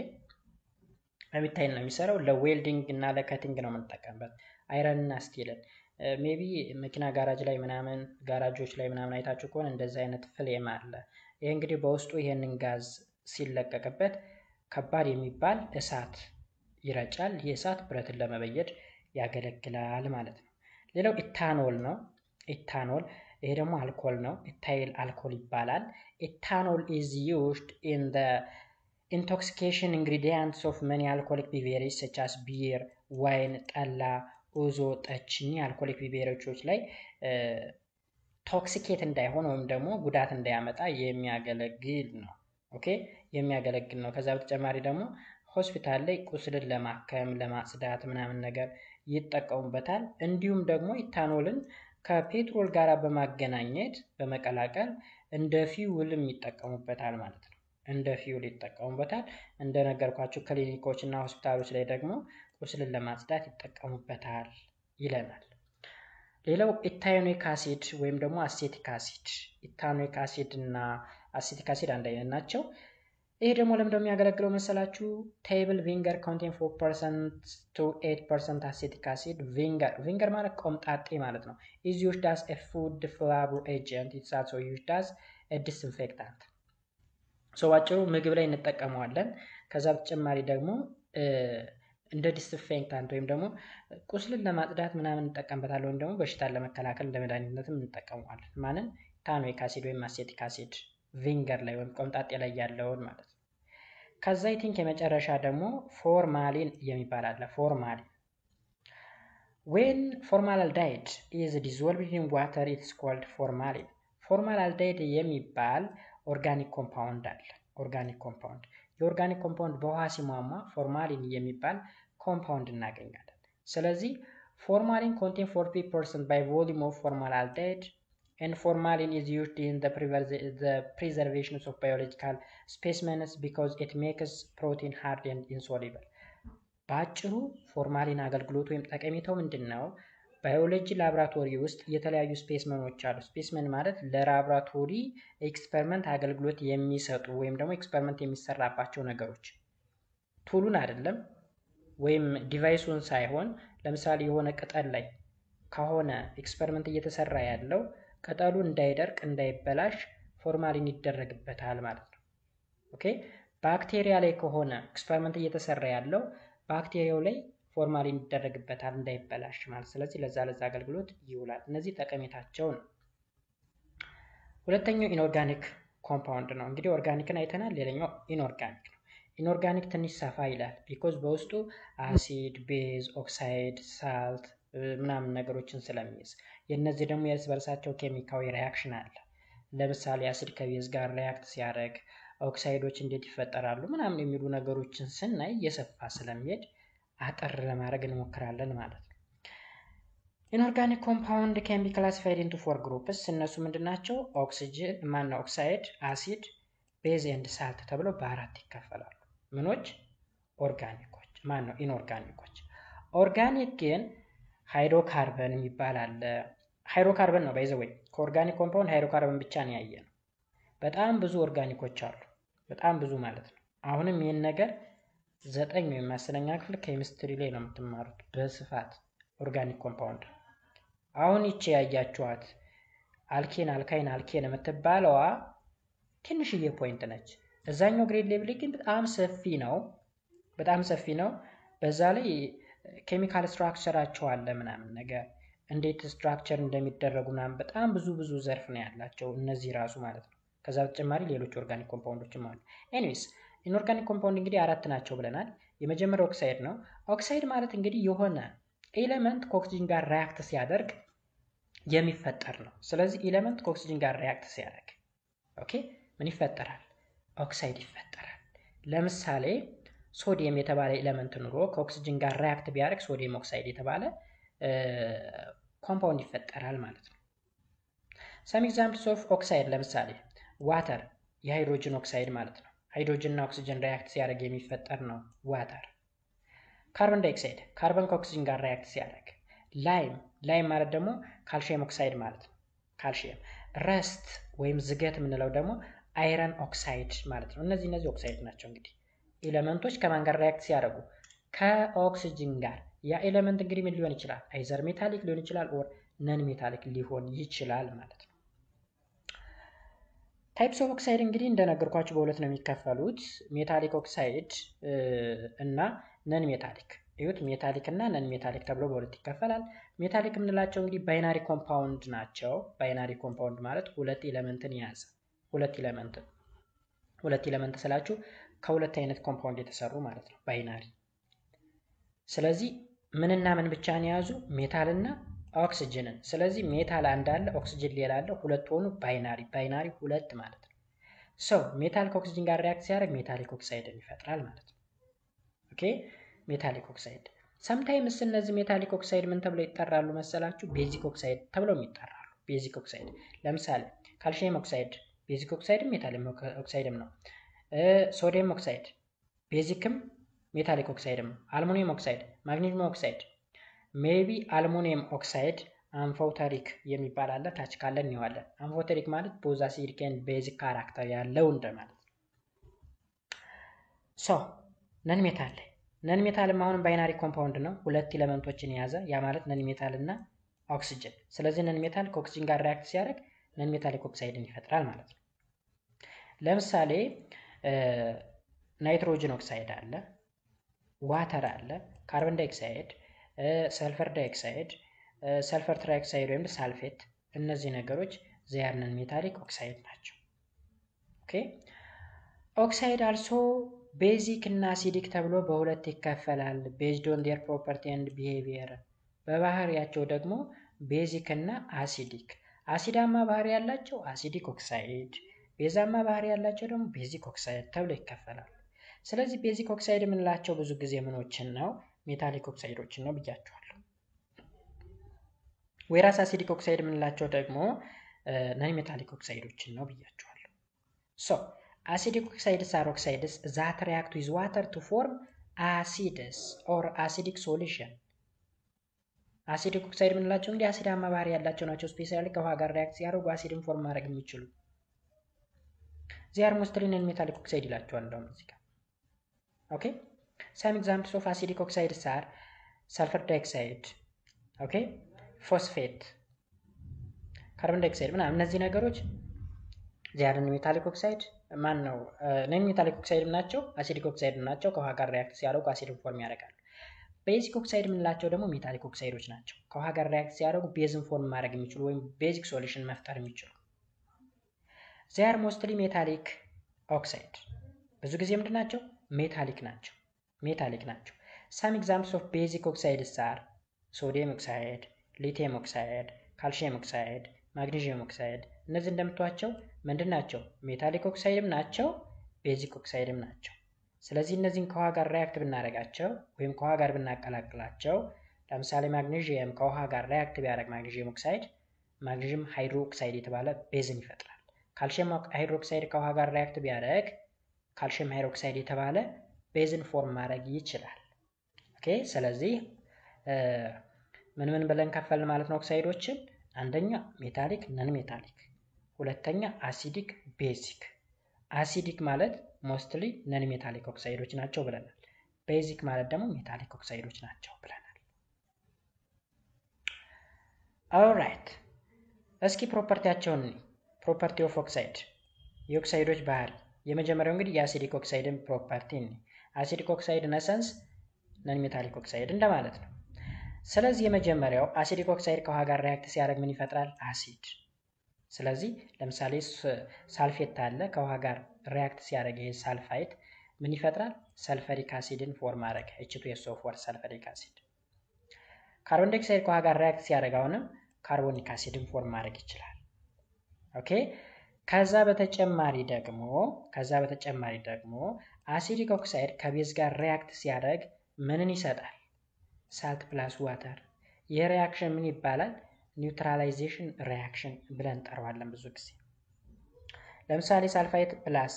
በሚታይን ነው የሚሰራው። ለዌልዲንግ እና ለከቲንግ ነው የምንጠቀምበት። አይረን እና ስቲልን ሜቢ መኪና ጋራጅ ላይ ምናምን ጋራጆች ላይ ምናምን አይታችሁ ከሆነ እንደዚህ አይነት ፍሌም አለ። ይሄ እንግዲህ በውስጡ ይሄንን ጋዝ ሲለቀቅበት ከባድ የሚባል እሳት ይረጫል። ይህ እሳት ብረትን ለመበየድ ያገለግላል ማለት ነው። ሌላው ኢታኖል ነው። ኢታኖል ይሄ ደግሞ አልኮል ነው። ኢታይል አልኮል ይባላል። ኢታኖል is used in the intoxication ingredients of many alcoholic beverages such as beer, wine, ጠላ፣ ኡዞ፣ ጠጅ አልኮሊክ ቢቨሬጆች ላይ ቶክሲኬት እንዳይሆን ወይም ደግሞ ጉዳት እንዳያመጣ የሚያገለግል ነው። ኦኬ፣ የሚያገለግል ነው። ከዛ በተጨማሪ ደግሞ ሆስፒታል ላይ ቁስልን ለማከም ለማጽዳት ምናምን ነገር ይጠቀሙበታል። እንዲሁም ደግሞ ኢታኖልን ከፔትሮል ጋር በማገናኘት በመቀላቀል እንደ ፊውልም ይጠቀሙበታል ማለት ነው። እንደ ፊውል ይጠቀሙበታል። እንደነገርኳችሁ ክሊኒኮች እና ሆስፒታሎች ላይ ደግሞ ቁስልን ለማጽዳት ይጠቀሙበታል ይለናል። ሌላው ኢታኖይክ አሲድ ወይም ደግሞ አሴቲክ አሲድ። ኢታኖይክ አሲድ እና አሴቲክ አሲድ አንድ አይነት ናቸው። ይሄ ደግሞ ለምን የሚያገለግለው መሰላችሁ? ቴብል ቪንገር ኮንቴን 4% to 8% አሴቲክ አሲድ። ቪንገር ማለት ቆምጣጤ ማለት ነው። is used as a food flavor agent. it's also used as a disinfectant. አጭሩ ምግብ ላይ እንጠቀመዋለን። ከዛ በተጨማሪ ደግሞ እንደ ዲስኢንፌክታንት ወይም ደግሞ ቁስልን ለማጽዳት ምናምን እንጠቀምበታለን። ወይም ደግሞ በሽታን ለመከላከል እንደ መድኃኒትነትም እንጠቀመዋለን። ማንን? ኢታኖይክ አሲድ ወይም አሴቲክ አሲድ ቪንገር ላይ ወይም ቆምጣጤ ላይ ያለውን ማለት ነው። ከዛ አይ ቲንክ የመጨረሻ ደግሞ ፎርማሊን የሚባል አለ። ፎርማሊን when formaldehyde is dissolved in water it's called formalin. formaldehyde የሚባል ኦርጋኒክ ኮምፓውንድ አለ። ኦርጋኒክ ኮምፓውንድ የኦርጋኒክ ኮምፓውንድ በውሃ ሲሟሟ ፎርማሊን የሚባል ኮምፓውንድ እናገኛለን። ስለዚህ ፎርማሊን contain 40% by volume of formaldehyde and formalin is used in the preservation of biological specimens because it makes protein hard and insoluble. በአጭሩ ፎርማሊን አገልግሎት ወይም ጠቀሜታው ምንድነው? ባዮሎጂ ላብራቶሪ ውስጥ የተለያዩ ስፔስመኖች አሉ። ስፔስመን ማለት ለላብራቶሪ ኤክስፐሪመንት አገልግሎት የሚሰጡ ወይም ደግሞ ኤክስፐሪመንት የሚሰራባቸው ነገሮች ቱሉን አይደለም ወይም ዲቫይሱን ሳይሆን ለምሳሌ የሆነ ቅጠል ላይ ከሆነ ኤክስፐሪመንት እየተሰራ ያለው ቅጠሉ እንዳይደርቅ እንዳይበላሽ ፎርማሊን ይደረግበታል ማለት ነው። ኦኬ ባክቴሪያ ላይ ከሆነ ኤክስፐሪመንት እየተሰራ ያለው ባክቴሪያው ላይ ፎርማሊን ይደረግበታል እንዳይበላሽ ማለት። ስለዚህ ለዛ አገልግሎት ይውላል። እነዚህ ጠቀሜታቸው ነው። ሁለተኛው ኢንኦርጋኒክ ኮምፓውንድ ነው። እንግዲህ ኦርጋኒክን አይተናል። ሌላኛው ኢንኦርጋኒክ ነው። ኢንኦርጋኒክ ትንሽ ሰፋ ይላል። ቢኮዝ በውስጡ አሲድ፣ ቤዝ፣ ኦክሳይድ፣ ሳልት ምናምን ነገሮችን ስለሚይዝ የነዚህ ደግሞ የእርስ በርሳቸው ኬሚካዊ ሪያክሽን አለ። ለምሳሌ አሲድ ከቤዝ ጋር ሪያክት ሲያደርግ ኦክሳይዶች እንዴት ይፈጠራሉ ምናምን የሚሉ ነገሮችን ስናይ እየሰፋ ስለሚሄድ አጠር ለማድረግ እንሞክራለን ማለት ነው። ኢንኦርጋኒክ ኮምፓውንድ ካን ቢ ክላሲፋይድ ኢንቱ 4 ግሩፕስ። እነሱ ምንድናቸው? ኦክሲጅን ማነው ኦክሳይድ፣ አሲድ፣ ቤዝ ኤንድ ሳልት ተብለው በአራት ይከፈላሉ። ምኖች? ኦርጋኒኮች ማነው ኢንኦርጋኒኮች። ኦርጋኒክ ግን ሃይድሮካርበን የሚባል አለ። ሃይድሮካርበን ነው ባይዘ ወይ ከኦርጋኒክ ኮምፓውንድ ሃይድሮካርበን ብቻ ነው ያየነው። በጣም ብዙ ኦርጋኒኮች አሉ። በጣም ብዙ ማለት ነው። አሁንም ይህን ነገር 9 ወይም 10ኛ ክፍል ኬሚስትሪ ላይ ነው የምትማሩት በስፋት ኦርጋኒክ ኮምፓውንድ። አሁን ይቺ ያያችኋት አልኬን፣ አልካይን፣ አልኬን የምትባለዋ ትንሽዬ ፖይንት ነች። እዛኛው ግሬድ ሌቭል ግን በጣም ሰፊ ነው። በጣም ሰፊ ነው። በዛ ላይ ኬሚካል ስትራክቸራቸው አለ ምናምን ነገር እንዴት ስትራክቸር እንደሚደረጉ ምናምን በጣም ብዙ ዘርፍ ነው ያላቸው እነዚህ ራሱ ማለት ነው። ከዛ በተጨማሪ ሌሎች ኦርጋኒክ ኮምፓውንዶችም አሉ። ኤኒዌይስ ኢንኦርጋኒክ ኮምፓውንድ እንግዲህ 4 ናቸው ብለናል። የመጀመሪያው ኦክሳይድ ነው። ኦክሳይድ ማለት እንግዲህ የሆነ ኤሌመንት ከኦክሲጅን ጋር ሪያክት ሲያደርግ የሚፈጠር ነው። ስለዚህ ኤሌመንት ከኦክሲጅን ጋር ሪያክት ሲያደርግ ኦኬ ምን ይፈጠራል? ኦክሳይድ ይፈጠራል። ለምሳሌ ሶዲየም የተባለ ኤሌመንት ኑሮ ከኦክሲጅን ጋር ሪያክት ቢያደርግ ሶዲየም ኦክሳይድ የተባለ ኮምፓውንድ ይፈጠራል ማለት ነው። ሰም ኤግዛምፕልስ ኦፍ ኦክሳይድ ለምሳሌ ዋተር የሃይድሮጅን ኦክሳይድ ማለት ነው። ሃይድሮጅን እና ኦክሲጅን ሪያክት ሲያደርግ የሚፈጠር ነው ዋተር። ካርቦን ዳይኦክሳይድ ካርቦን ከኦክሲጅን ጋር ሪያክት ሲያደርግ። ላይም ማለት ደግሞ ካልሽየም ኦክሳይድ ማለት ነው። ካልሽየም። ረስት ወይም ዝገት የምንለው ደግሞ አይረን ኦክሳይድ ማለት ነው። እነዚህ ኦክሳይድ ናቸው። እንግዲህ ኤሌመንቶች ከማን ጋር ሪያክት ሲያደርጉ? ከኦክሲጅን ጋር። ያ ኤሌመንት እንግዲህ ምን ሊሆን ይችላል? አይዘር ሜታሊክ ሊሆን ይችላል ኦር ነን ሜታሊክ ሊሆን ይችላል ማለት ነው። ታይፕስ ኦፍ ኦክሳይድ እንግዲህ እንደነገርኳችሁ በሁለት ነው የሚከፈሉት፣ ሜታሊክ ኦክሳይድ እና ነን ሜታሊክ። እዩት፣ ሜታሊክ እና ነን ሜታሊክ ተብሎ በሁለት ይከፈላል። ሜታሊክ የምንላቸው እንግዲህ ባይናሪ ኮምፓውንድ ናቸው። ባይናሪ ኮምፓውንድ ማለት ሁለት ኤሌመንትን የያዘ ሁለት ኤሌመንት ስላችሁ ከሁለት አይነት ኮምፓውንድ የተሰሩ ማለት ነው ባይናሪ። ስለዚህ ምንና ምን ብቻ ነው የያዙ? ሜታልና ኦክሲጅንን። ስለዚህ ሜታል አንድ አለ፣ ኦክሲጅን ሌላ አለ። ሁለት ሆኑ ባይናሪ ሁለት ማለት ነው። ሜታል ከኦክሲጅን ጋር ሪያክት ሲያደርግ ሜታሊክ ኦክሳይድን ይፈጥራል ማለት ነው። ኦኬ ሜታሊክ ኦክሳይድ። ሰምታይምስ እነዚህ ሜታሊክ ኦክሳይድ ምን ተብለው ይጠራሉ መሰላችሁ? ቤዚክ ኦክሳይድ ተብለው ይጠራሉ። ቤዚክ ኦክሳይድ ለምሳሌ ካልሽየም ኦክሳይድ ቤዚክ ኦክሳይድም ሜታሊክ ኦክሳይድም ነው። ሶዲየም ኦክሳይድ ቤዚክም ሜታሊክ ኦክሳይድም። አልሙኒየም ኦክሳይድ፣ ማግኔዥየም ኦክሳይድ። ሜቢ አልሙኒየም ኦክሳይድ አምፎተሪክ የሚባል አለ፣ ታች ካለ እንየዋለን። አምፎተሪክ ማለት ቦዝ አሲዲክ ኤንድ ቤዚክ ካራክተር ያለው እንደማለት ነው። ነን ሜታልም አሁንም ባይናሪ ኮምፓውንድ ነው፣ ሁለት ኤሌመንቶችን የያዘ ያ ማለት ነን ሜታል እና ኦክሲጅን። ስለዚህ ነን ሜታል ከኦክሲጅን ጋር ሪያክት ሲያደርግ ነን ሜታሊክ ኦክሳይድን ይፈጥራል ማለት ነው። ለምሳሌ ናይትሮጅን ኦክሳይድ አለ፣ ዋተር አለ፣ ካርቦን ዳይኦክሳይድ፣ ሰልፈር ዳይኦክሳይድ፣ ሰልፈር ትራይኦክሳይድ ወይም ሳልፌት። እነዚህ ነገሮች ዜር ነን ሜታሊክ ኦክሳይድ ናቸው። ኦኬ ኦክሳይድ አልሶ ቤዚክ እና አሲዲክ ተብሎ በሁለት ይከፈላል። ቤዝድ ኦን ዴር ፕሮፐርቲ ኤንድ ቢሄቪየር። በባህሪያቸው ደግሞ ቤዚክ እና አሲዲክ። አሲዳማ ባህሪ ያላቸው አሲዲክ ኦክሳይድ፣ ቤዛማ ባህሪ ያላቸው ደግሞ ቤዚክ ኦክሳይድ ተብሎ ይከፈላሉ። ስለዚህ ቤዚክ ኦክሳይድ የምንላቸው ብዙ ጊዜ ምኖችን ነው? ሜታሊክ ኦክሳይዶችን ነው ብያቸዋለሁ። ወይራስ አሲዲክ ኦክሳይድ የምንላቸው ደግሞ ነን ሜታሊክ ኦክሳይዶችን ነው ብያቸዋለሁ። አሲዲክ ኦክሳይድስ አር ኦክሳይድስ ዛት ሪያክት ዊዝ ዋተር ቱ ፎርም acids or acidic solution አሲዲክ ኦክሳይድ የምንላቸው እንግዲህ አሲዳማ ባህሪ ያላቸው ናቸው። ስፔሻሊ ከውሃ ጋር ሪያክት ሲያደርጉ አሲድን ፎርም ማድረግ የሚችሉ they are mostly non-metallic oxide ይላቸዋል። እንደውም እዚህ ጋር ኦኬ some examples of acidic oxides are sulfur dioxide ኦኬ phosphate ካርቦን ዳይኦክሳይድ ምናምን እነዚህ ነገሮች they are non-metallic oxide ማን ነው non-metallic oxide ናቸው፣ አሲዲክ ኦክሳይድ ናቸው። ከውሃ ጋር ሪያክት ሲያደርጉ አሲድን ፎርም ያደርጋሉ። ቤዚክ ኦክሳይድ የምንላቸው ደግሞ ሜታሊክ ኦክሳይዶች ናቸው። ከውሃ ጋር ሪያክት ሲያደርጉ ቤዝን ፎርም ማድረግ የሚችሉ ወይም ቤዚክ ሶሉሽን መፍጠር የሚችሉ they are mostly metallic oxide ብዙ ጊዜ ምንድን ናቸው? ሜታሊክ ናቸው። some examples of basic oxides are sodium oxide, lithium oxide, calcium oxide, magnesium oxide እነዚህ እንደምታዩቸው ምንድን ናቸው? ሜታሊክ ኦክሳይድም ናቸው፣ ቤዚክ ኦክሳይድም ናቸው። ስለዚህ እነዚህን ከውሃ ጋር ሪያክት ብናደርጋቸው ወይም ከውሃ ጋር ብናቀላቅላቸው ለምሳሌ ማግኔዥየም ከውሃ ጋር ሪያክት ቢያደርግ ማግኔዥየም ኦክሳይድ ማግኔዥየም ሃይድሮክሳይድ የተባለ ቤዝን ይፈጥራል። ካልሲየም ሃይድሮክሳይድ ከውሃ ጋር ሪያክት ቢያደርግ ካልሲየም ሃይድሮክሳይድ የተባለ ቤዝን ፎርም ማድረግ ይችላል። ኦኬ ስለዚህ ምን ብለን ከፈልን ማለት ነው? ኦክሳይዶችን አንደኛ ሜታሊክ፣ ነን ሜታሊክ፣ ሁለተኛ አሲዲክ፣ ቤዚክ። አሲዲክ ማለት ሞስትሊ ነን ሜታሊክ ኦክሳይዶች ናቸው ብለናል። ቤዚክ ማለት ደግሞ ሜታሊክ ኦክሳይዶች ናቸው ብለናል። ኦልራይት እስኪ ፕሮፐርቲያቸውን ፕሮፐርቲ ኦፍ ኦክሳይድ የኦክሳይዶች ባህሪ የመጀመሪያው እንግዲህ የአሲዲክ ኦክሳይድን ፕሮፐርቲ ነው። አሲዲክ ኦክሳይድ ነሰንስ ነን ሜታሊክ ኦክሳይድ እንደማለት ነው። ስለዚህ የመጀመሪያው አሲዲክ ኦክሳይድ ከውሃ ጋር ሪያክት ሲያደርግ ምን ይፈጥራል? አሲድ። ስለዚህ ለምሳሌ ሳልፌት አለ ከውሃ ጋር ሪያክት ሲያደርግ ይሄ ሳልፋይት ምን ይፈጥራል? ሰልፈሪክ አሲድን ፎርም ማድረግ H2SO4 ሰልፈሪክ አሲድ። ካርቦን ዳይኦክሳይድ ከውሃ ጋር ሪያክት ሲያደርግ አሁንም ካርቦኒክ አሲድን ፎርም ማድረግ ይችላል። ኦኬ ከዛ በተጨማሪ ደግሞ አሲዲክ ኦክሳይድ ከቤዝ ጋር ሪያክት ሲያደርግ ምንን ይሰጣል? ሳልት ፕላስ ዋተር። ይህ ሪያክሽን ምን ይባላል? ኒውትራላይዜሽን ሪያክሽን ብለን እንጠራዋለን ብዙ ጊዜ። ለምሳሌ ሳልፋይት ፕላስ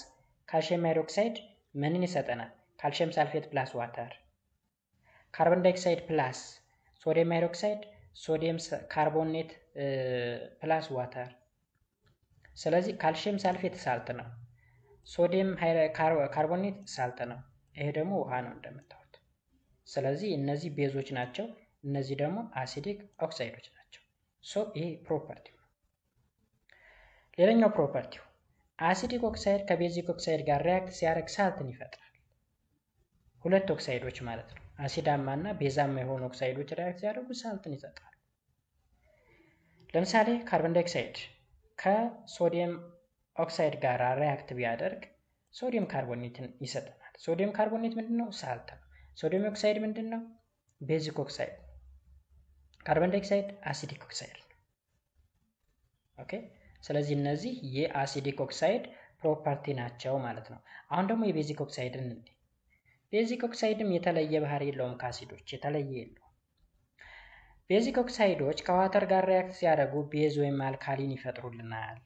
ካልሲየም ሃይድሮክሳይድ ምንን ይሰጠናል? ካልሲየም ሳልፌት ፕላስ ዋተር። ካርቦን ዳይኦክሳይድ ፕላስ ሶዲየም ሃይድሮክሳይድ ሶዲየም ካርቦኔት ፕላስ ዋተር። ስለዚህ ካልሲየም ሳልፌት ሳልት ነው፣ ሶዲየም ካርቦኔት ሳልት ነው፣ ይሄ ደግሞ ውሃ ነው እንደምታዩት። ስለዚህ እነዚህ ቤዞች ናቸው፣ እነዚህ ደግሞ አሲዲክ ኦክሳይዶች ናቸው። ሶ ይሄ ፕሮፐርቲው። ሌላኛው ፕሮፐርቲው አሲዲክ ኦክሳይድ ከቤዚክ ኦክሳይድ ጋር ሪያክት ሲያደርግ ሳልትን ይፈጥራል። ሁለት ኦክሳይዶች ማለት ነው፣ አሲዳማ እና ቤዛማ የሆኑ ኦክሳይዶች ሪያክት ሲያደርጉ ሳልትን ይፈጥራሉ። ለምሳሌ ካርቦን ዳይኦክሳይድ ከሶዲየም ኦክሳይድ ጋር ሪያክት ቢያደርግ ሶዲየም ካርቦኔትን ይሰጠናል። ሶዲየም ካርቦኔት ምንድነው? ሳልት ነው። ሶዲየም ኦክሳይድ ምንድነው? ቤዚክ ኦክሳይድ። ካርቦን ዳይኦክሳይድ አሲዲክ ኦክሳይድ ነው። ኦኬ ስለዚህ እነዚህ የአሲዲክ ኦክሳይድ ፕሮፐርቲ ናቸው ማለት ነው። አሁን ደግሞ የቤዚክ ኦክሳይድን እንዴ ቤዚክ ኦክሳይድም የተለየ ባህሪ የለውም ከአሲዶች የተለየ የለውም። ቤዚክ ኦክሳይዶች ከዋተር ጋር ሪያክት ሲያደርጉ ቤዝ ወይም አልካሊን ይፈጥሩልናል።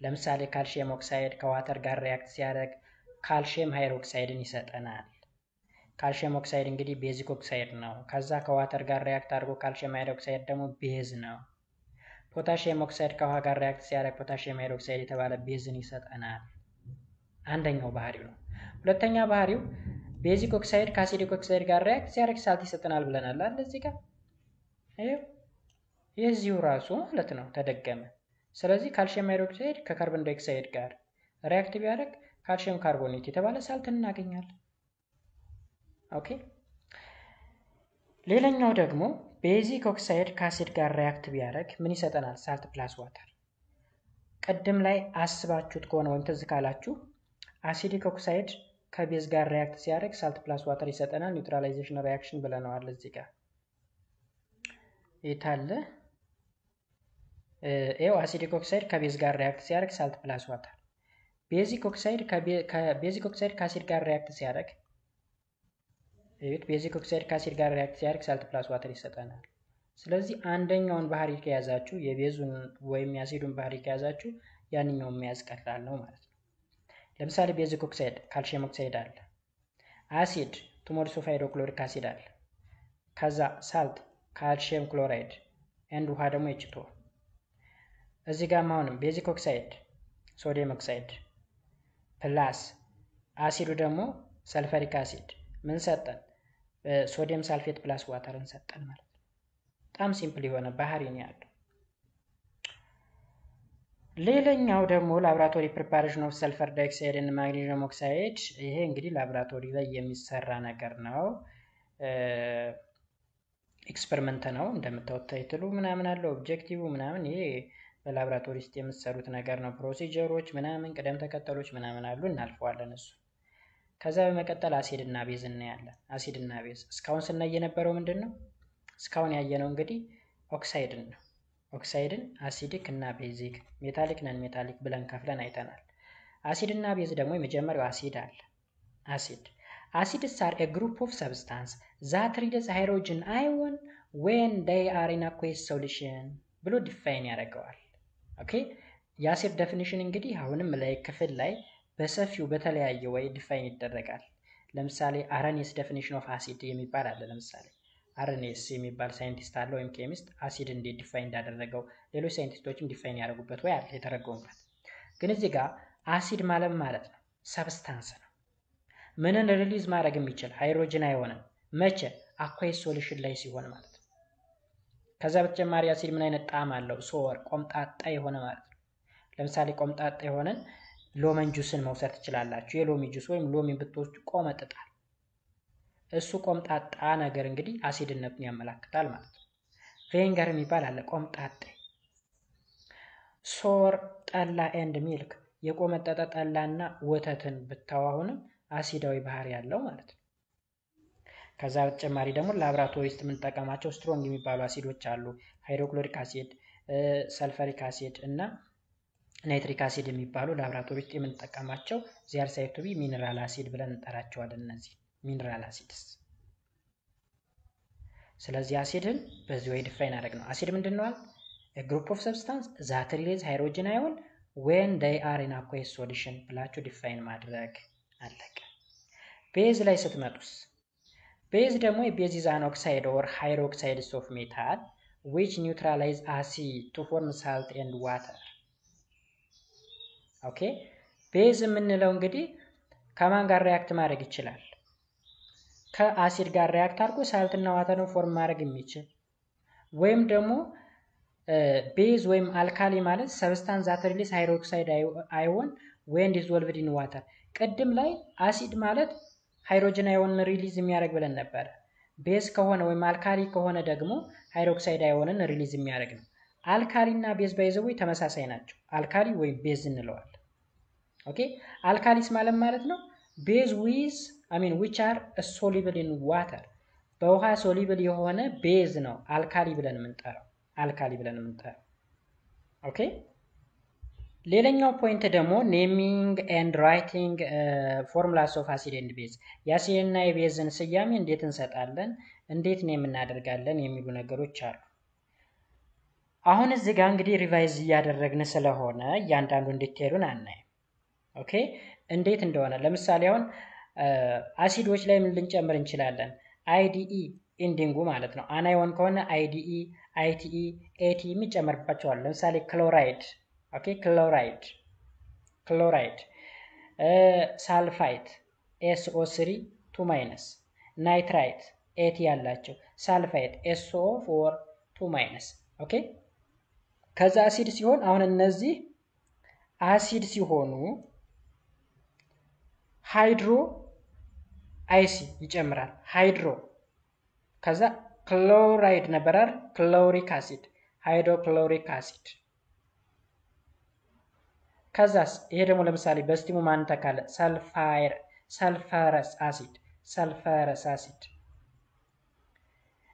ለምሳሌ ካልሲየም ኦክሳይድ ከዋተር ጋር ሪያክት ሲያደርግ ካልሲየም ሃይድሮክሳይድን ይሰጠናል። ካልሲየም ኦክሳይድ እንግዲህ ቤዚክ ኦክሳይድ ነው። ከዛ ከዋተር ጋር ሪያክት አድርጎ ካልሲየም ሃይድሮክሳይድ ደግሞ ቤዝ ነው። ፖታሺየም ኦክሳይድ ከውሃ ጋር ሪያክት ሲያደርግ ፖታሺየም ሃይድሮክሳይድ የተባለ ቤዝን ይሰጠናል። አንደኛው ባህሪው ነው። ሁለተኛ ባህሪው ቤዚክ ኦክሳይድ ከአሲዲክ ኦክሳይድ ጋር ሪያክት ሲያደርግ ሳልት ይሰጠናል ብለናል አይደል? እዚህ ጋር የዚሁ ራሱ ማለት ነው ተደገመ። ስለዚህ ካልሲየም ሃይድሮክሳይድ ከካርቦን ዳይኦክሳይድ ጋር ሪያክት ቢያደርግ ካልሲየም ካርቦኔት የተባለ ሳልት እናገኛለን። ኦኬ ሌላኛው ደግሞ ቤዚክ ኦክሳይድ ከአሲድ ጋር ሪያክት ቢያደርግ ምን ይሰጠናል? ሳልት ፕላስ ዋተር። ቀደም ላይ አስባችሁት ከሆነ ወይም ትዝ ካላችሁ አሲዲክ ኦክሳይድ ከቤዝ ጋር ሪያክት ሲያደርግ ሳልት ፕላስ ዋተር ይሰጠናል። ኒውትራላይዜሽን ሪያክሽን ብለናል። እዚህ ጋር የታለ? ኤው አሲዲክ ኦክሳይድ ከቤዝ ጋር ሪያክት ሲያደርግ ሳልት ፕላስ ዋተር። ቤዚክ ኦክሳይድ ከአሲድ ጋር ሪያክት ሲያደርግ ቤዚክ ኦክሳይድ ከአሲድ ጋር ሪያክት ሲያደርግ ሳልት ፕላስ ዋተር ይሰጠናል። ስለዚህ አንደኛውን ባህሪ ከያዛችሁ የቤዙን ወይም የአሲዱን ባህሪ ከያዛችሁ ያንኛውን መያዝ ቀላል ነው ማለት ነው። ለምሳሌ ቤዚክ ኦክሳይድ ካልሲየም ኦክሳይድ አለ። አሲድ 2 moles of hydrochloric acid አለ። ከዛ ሳልት ካልሲየም ክሎራይድ and ውሃ ደግሞ H2O። እዚህ ጋር አሁንም ቤዚክ ኦክሳይድ ሶዲየም ኦክሳይድ ፕላስ አሲዱ ደግሞ ሰልፈሪክ አሲድ ምን ሰጠን? ሶዲየም ሳልፌት ፕላስ ዋተርን ሰጠን ማለት ነው። በጣም ሲምፕል የሆነ ባህሪ ነው ያለው። ሌላኛው ደግሞ ላብራቶሪ ፕሪፓሬሽን ኦፍ ሰልፈር ዳይኦክሳይድ እና ማግኔዥየም ኦክሳይድ። ይሄ እንግዲህ ላብራቶሪ ላይ የሚሰራ ነገር ነው። ኤክስፐሪመንት ነው እንደምታዩት ታይትሉ ምናምን አለው ኦብጀክቲቭ ምናምን። ይሄ በላብራቶሪ ውስጥ የምትሰሩት ነገር ነው። ፕሮሲጀሮች ምናምን ቅደም ተከተሎች ምናምን አሉ፣ እናልፈዋለን እሱ። ከዛ በመቀጠል አሲድ እና ቤዝ እናያለን። አሲድ እና ቤዝ እስካሁን ስናይ የነበረው ምንድነው? እስካሁን ያየነው እንግዲህ ኦክሳይድን ነው። ኦክሳይድን አሲዲክ እና ቤዚክ ሜታሊክ ነን ሜታሊክ ብለን ከፍለን አይተናል። አሲድ እና ቤዝ ደግሞ የመጀመሪያው አሲድ አለ። አሲድስ are a group of substance that release hydrogen ion when they are in aqueous solution ብሎ ዲፋይን ያደርገዋል። ኦኬ የአሲድ ዴፊኒሽን እንግዲህ አሁንም ላይ ክፍል ላይ በሰፊው በተለያየ ወይ ዲፋይን ይደረጋል። ለምሳሌ አረኔስ ዴፊኒሽን ኦፍ አሲድ የሚባል አለ። ለምሳሌ አረኔስ የሚባል ሳይንቲስት አለ ወይም ኬሚስት አሲድ እንዴት ዲፋይን እንዳደረገው ሌሎች ሳይንቲስቶችም ዲፋይን ያደርጉበት ወይ አለ የተረጎሙበት። ግን እዚህ ጋር አሲድ ማለት ነው ሰብስታንስ ነው። ምንን ሪሊዝ ማድረግ የሚችል ሃይድሮጅን አይሆንም። መቼ? አኳየስ ሶሉሽን ላይ ሲሆን ማለት ነው። ከዛ በተጨማሪ አሲድ ምን አይነት ጣዕም አለው? ሶር ቆምጣጣ የሆነ ማለት ነው። ለምሳሌ ቆምጣጣ የሆነን ሎመን ጁስን መውሰድ ትችላላችሁ። የሎሚ ጁስ ወይም ሎሚን ብትወስዱ ቆመጥጣል። እሱ ቆምጣጣ ነገር እንግዲህ አሲድነቱን ያመላክታል ማለት ነው። ቬንገር የሚባል አለ ቆምጣጣ። ሶር ጠላ ኤንድ ሚልክ የቆመጠጠ ጠላና ወተትን ብታዋሁንም አሲዳዊ ባህሪ ያለው ማለት ነው። ከዛ በተጨማሪ ደግሞ ላብራቶሪ ውስጥ የምንጠቀማቸው ስትሮንግ የሚባሉ አሲዶች አሉ። ሃይድሮክሎሪክ አሲድ፣ ሰልፈሪክ አሲድ እና ናይትሪክ አሲድ የሚባሉ ላብራቶሪ ውስጥ የምንጠቀማቸው ዚያር ሳይቱ ቢ ሚነራል አሲድ ብለን እንጠራቸዋለን። እነዚህ ሚነራል አሲድስ። ስለዚህ አሲድን በዚህ ወይ ዲፋይን አደረግ ነው። አሲድ ምንድነው? a group of substance that release hydrogen ion when they are in aqueous solution ብላችሁ ዲፋይን ማድረግ አለቀ። ቤዝ ላይ ስትመጡስ ቤዝ ደግሞ የቤዝ is an oxide or hydroxides of metal which neutralize acid to form salt and water። ኦኬ ቤዝ የምንለው እንግዲህ ከማን ጋር ሪያክት ማድረግ ይችላል? ከአሲድ ጋር ሪያክት አድርጎ ሳልት እና ዋተርን ፎርም ማድረግ የሚችል ወይም ደግሞ ቤዝ ወይም አልካሊ ማለት ሰብስታንስ that release hydroxide ion when dissolved in water። ቅድም ላይ አሲድ ማለት ሃይድሮጅን አዮንን ሪሊዝ የሚያደርግ ብለን ነበር። ቤዝ ከሆነ ወይም አልካሊ ከሆነ ደግሞ ሃይድሮክሳይድ አዮንን ሪሊዝ የሚያደርግ ነው። አልካሊ እና ቤዝ ባይዘው ተመሳሳይ ናቸው። አልካሊ ወይም ቤዝ እንለዋለን። ኦኬ አልካሊስ ማለት ነው ቤዝ with which are soluble in water በውሃ ሶሉብል የሆነ ቤዝ ነው አልካሊ ብለን የምንጠራው። ኦኬ ሌላኛው ፖይንት ደግሞ ኔሚንግ ኤንድ ራይቲንግ ፎርሙላስ ኦፍ አሲድ ኤንድ ቤዝ የአሲድ እና የቤዝን ስያሜ እንዴት እንሰጣለን፣ እንዴት ኔም እናደርጋለን የሚሉ ነገሮች አሉ። አሁን እዚህ ጋር እንግዲህ ሪቫይዝ እያደረግን ስለሆነ እያንዳንዱን ዲቴይሉን አናይም። ኦኬ እንዴት እንደሆነ ለምሳሌ አሁን አሲዶች ላይ ምን ልንጨምር እንችላለን? አይዲኢ ኢንዲንጉ ማለት ነው። አናዮን ከሆነ አይዲኢ፣ አይቲኢ፣ ኤቲ የሚጨመርባቸዋል። ለምሳሌ ክሎራይድ ኦኬ ክሎራይድ ሳልፋይት SO3 2- ናይትራይት ኤቲ ያላቸው ሳልፋይት SO4 2-። ኦኬ ከዛ አሲድ ሲሆን አሁን እነዚህ አሲድ ሲሆኑ ሃይድሮ አይሲ ይጨምራል። ሃይድሮ ከዛ ክሎራይድ ነበር አይደል? ክሎሪክ አሲድ ሃይድሮክሎሪክ አሲድ። ከዛስ ይሄ ደግሞ ለምሳሌ በስቲሙ ማን ተካለ? ሰልፈረስ አሲድ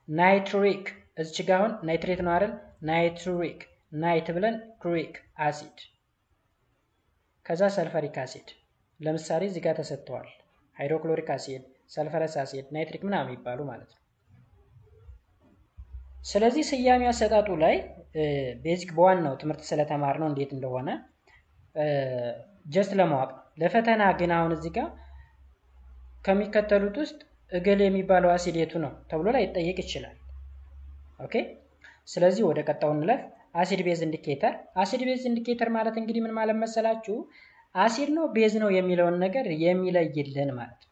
ናይትሪክ እዚህ ጋር አሁን ናይትሬት ነው አይደል? ናይትሪክ ናይት ብለን ክሪክ አሲድ ከዛ ሰልፈሪክ አሲድ ለምሳሌ እዚህ ጋር ተሰጥቷል። ሃይድሮክሎሪክ አሲድ፣ ሰልፈረስ አሲድ፣ ናይትሪክ ምናምን ይባሉ ማለት ነው። ስለዚህ ስያሜ አሰጣጡ ላይ ቤዚክ በዋናው ትምህርት ስለተማር ነው እንዴት እንደሆነ ጀስት ለማወቅ ለፈተና ግን አሁን እዚህ ጋር ከሚከተሉት ውስጥ እገሌ የሚባለው አሲድ የቱ ነው ተብሎ ላይ ይጠየቅ ይችላል። ኦኬ ስለዚህ ወደ ቀጣው እንለፍ። አሲድ ቤዝ ኢንዲኬተር። አሲድ ቤዝ ኢንዲኬተር ማለት እንግዲህ ምን ማለት መሰላችሁ? አሲድ ነው ቤዝ ነው የሚለውን ነገር የሚለይልን ማለት ነው።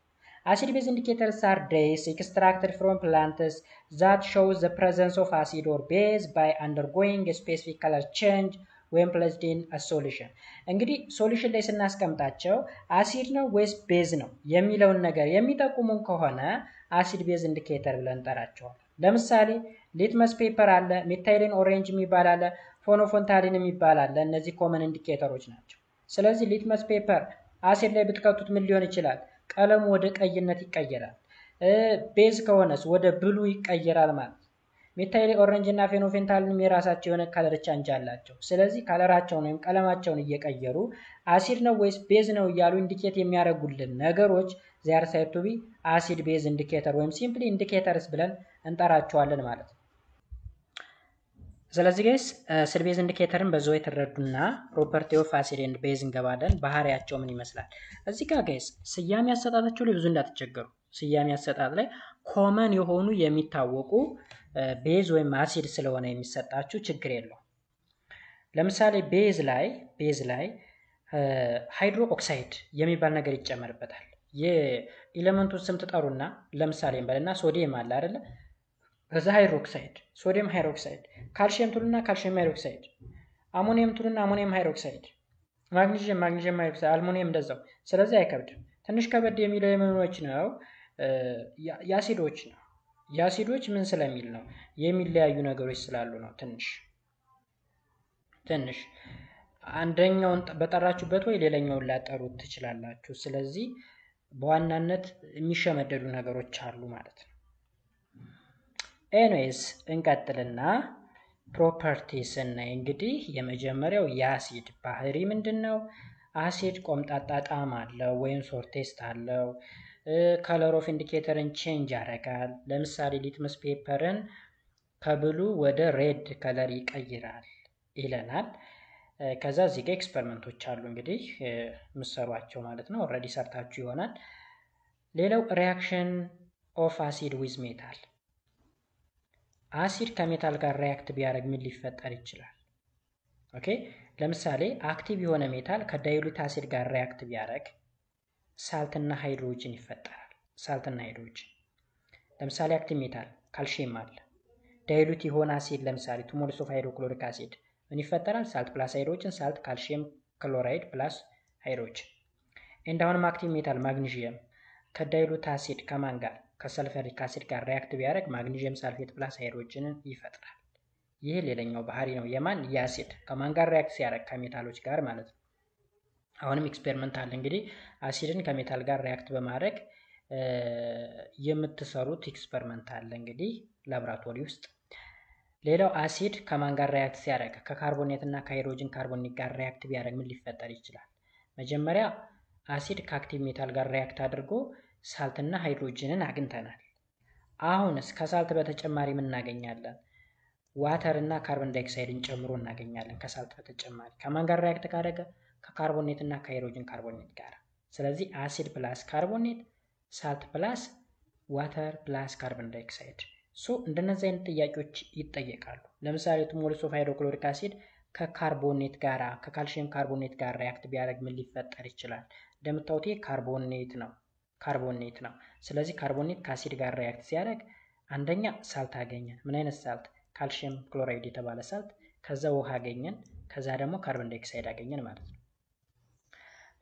አሲድ ቤዝ ኢንዲኬተርስ are dyes extracted from plants that show the presence of acid or base by undergoing a specific color change when placed in a solution። እንግዲህ ሶሉሽን ላይ ስናስቀምጣቸው አሲድ ነው ወይስ ቤዝ ነው የሚለውን ነገር የሚጠቁሙን ከሆነ አሲድ ቤዝ ኢንዲኬተር ብለን እንጠራቸዋለን። ለምሳሌ ሊትመስ ፔፐር አለ፣ ሜታይሊን ኦሬንጅ የሚባል አለ፣ ፎኖፎንታሊን የሚባል አለ። እነዚህ ኮመን ኢንዲኬተሮች ናቸው። ስለዚህ ሊትመስ ፔፐር አሲድ ላይ ብትከቱት ምን ሊሆን ይችላል? ቀለሙ ወደ ቀይነት ይቀየራል። ቤዝ ከሆነስ ወደ ብሉ ይቀየራል ማለት። ሜታይሊን ኦሬንጅ እና ፌኖፌንታሊን የራሳቸው የሆነ ከለር ቻንጅ አላቸው። ስለዚህ ከለራቸውን ወይም ቀለማቸውን እየቀየሩ አሲድ ነው ወይስ ቤዝ ነው እያሉ ኢንዲኬት የሚያደርጉልን ነገሮች ዚያር ሳይድ ቱ ቢ አሲድ ቤዝ ኢንዲኬተር ወይም ሲምፕሊ ኢንዲኬተርስ ብለን እንጠራቸዋለን ማለት ነው። ስለዚህ ጋይስ አሲድ ቤዝ ኢንዲኬተርን በዛው የተረዱና ፕሮፐርቲ ኦፍ አሲድ ኤንድ ቤዝ እንገባለን። ባህሪያቸው ምን ይመስላል? እዚህ ጋር ጋይስ ስያሜ አሰጣጣቸው ላይ ብዙ እንዳትቸገሩ። ስያሜ አሰጣጥ ላይ ኮመን የሆኑ የሚታወቁ ቤዝ ወይም አሲድ ስለሆነ የሚሰጣችሁ ችግር የለው። ለምሳሌ ቤዝ ላይ ሃይድሮ ኦክሳይድ የሚባል ነገር ይጨመርበታል። የኤሌመንቱን ስም ትጠሩና ለምሳሌ እንበልና ሶዲየም አለ አይደለ? ከዛ ሃይድሮክሳይድ ሶዲየም ሃይድሮክሳይድ፣ ካልሲየም ቱልና ካልሲየም ሃይድሮክሳይድ፣ አሞኒየም ቱልና አሞኒየም ሃይድሮክሳይድ፣ ማግኒዥየም ሃይድሮክሳይድ፣ አልሙኒየም እንደዛው። ስለዚህ አይከብድም። ትንሽ ከበድ የሚለው የምኖች ነው የአሲዶች ነው። የአሲዶች ምን ስለሚል ነው? የሚለያዩ ነገሮች ስላሉ ነው። ትንሽ አንደኛውን በጠራችሁበት ወይ ሌላኛውን ላጠሩት ትችላላችሁ። ስለዚህ በዋናነት የሚሸመደዱ ነገሮች አሉ ማለት ነው። ኤኒዌይስ እንቀጥልና ፕሮፐርቲስ ስናይ እንግዲህ የመጀመሪያው የአሲድ ባህሪ ምንድነው? አሲድ ቆምጣጣ ጣዕም አለው ወይም ሶር ቴስት አለው። ከለር ኦፍ ኢንዲኬተርን ቼንጅ ያደርጋል። ለምሳሌ ሊትመስ ፔፐርን ከብሉ ወደ ሬድ ከለር ይቀይራል ይለናል። ከዛ እዚህ ጋር ኤክስፐሪመንቶች አሉ እንግዲህ ምሰሯቸው ማለት ነው። ኦልሬዲ ሰርታችሁ ይሆናል። ሌላው ሪአክሽን ኦፍ አሲድ ዊዝ ሜታል። አሲድ ከሜታል ጋር ሪያክት ቢያደርግ ምን ሊፈጠር ይችላል? ኦኬ ለምሳሌ አክቲቭ የሆነ ሜታል ከዳይሉት አሲድ ጋር ሪያክት ቢያደርግ ሳልትና ሃይድሮጅን ይፈጠራል። ሳልትና ሃይድሮጅን ለምሳሌ አክቲቭ ሜታል ካልሲየም አለ። ዳይሉት የሆነ አሲድ ለምሳሌ 2 ሞልስ ኦፍ ሃይድሮክሎሪክ አሲድ ምን ይፈጠራል? ሳልት ፕላስ ሃይድሮጅን፣ ሳልት ካልሲየም ክሎራይድ ፕላስ ሃይድሮጅን። እንደውም አክቲቭ ሜታል ማግኒዥየም ከዳይሉት አሲድ ከማን ጋር ከሰልፈሪክ አሲድ ጋር ሪያክት ቢያደርግ ማግኒዥየም ሳልፌት ፕላስ ሃይድሮጅንን ይፈጥራል። ይህ ሌላኛው ባህሪ ነው የማን የአሲድ ከማን ጋር ሪያክት ሲያደርግ ከሜታሎች ጋር ማለት ነው። አሁንም ኤክስፔሪመንት አለ እንግዲህ አሲድን ከሜታል ጋር ሪያክት በማድረግ የምትሰሩት ኤክስፔሪመንት አለ እንግዲህ ላብራቶሪ ውስጥ። ሌላው አሲድ ከማን ጋር ሪያክት ሲያደርግ ከካርቦኔት እና ከሃይድሮጅን ካርቦኔት ጋር ሪያክት ቢያደርግ ምን ሊፈጠር ይችላል? መጀመሪያ አሲድ ከአክቲቭ ሜታል ጋር ሪያክት አድርጎ ሳልትና ሃይድሮጅንን አግኝተናል። አሁንስ ከሳልት በተጨማሪ ምን እናገኛለን? ዋተር እና ካርቦን ዳይኦክሳይድን ጨምሮ እናገኛለን። ከሳልት በተጨማሪ ከማን ጋር ሪያክት ካደረገ ከካርቦኔት እና ከሃይድሮጅን ካርቦኔት ጋር። ስለዚህ አሲድ ፕላስ ካርቦኔት፣ ሳልት ፕላስ ዋተር ፕላስ ካርቦን ዳይኦክሳይድ። እንደነዚህ አይነት ጥያቄዎች ይጠየቃሉ። ለምሳሌ 2 ሞልስ ኦፍ ሃይድሮክሎሪክ አሲድ ከካርቦኔት ጋራ ከካልሲየም ካርቦኔት ጋር ሪያክት ቢያደርግ ምን ሊፈጠር ይችላል? እንደምታውቁት ካርቦኔት ነው። ስለዚህ ካርቦኔት ከአሲድ ጋር ሪያክት ሲያደርግ አንደኛ ሳልት አገኘን። ምን አይነት ሳልት? ካልሲየም ክሎራይድ የተባለ ሳልት። ከዛ ውሃ አገኘን። ከዛ ደግሞ ካርቦን ዳይኦክሳይድ አገኘን ማለት ነው።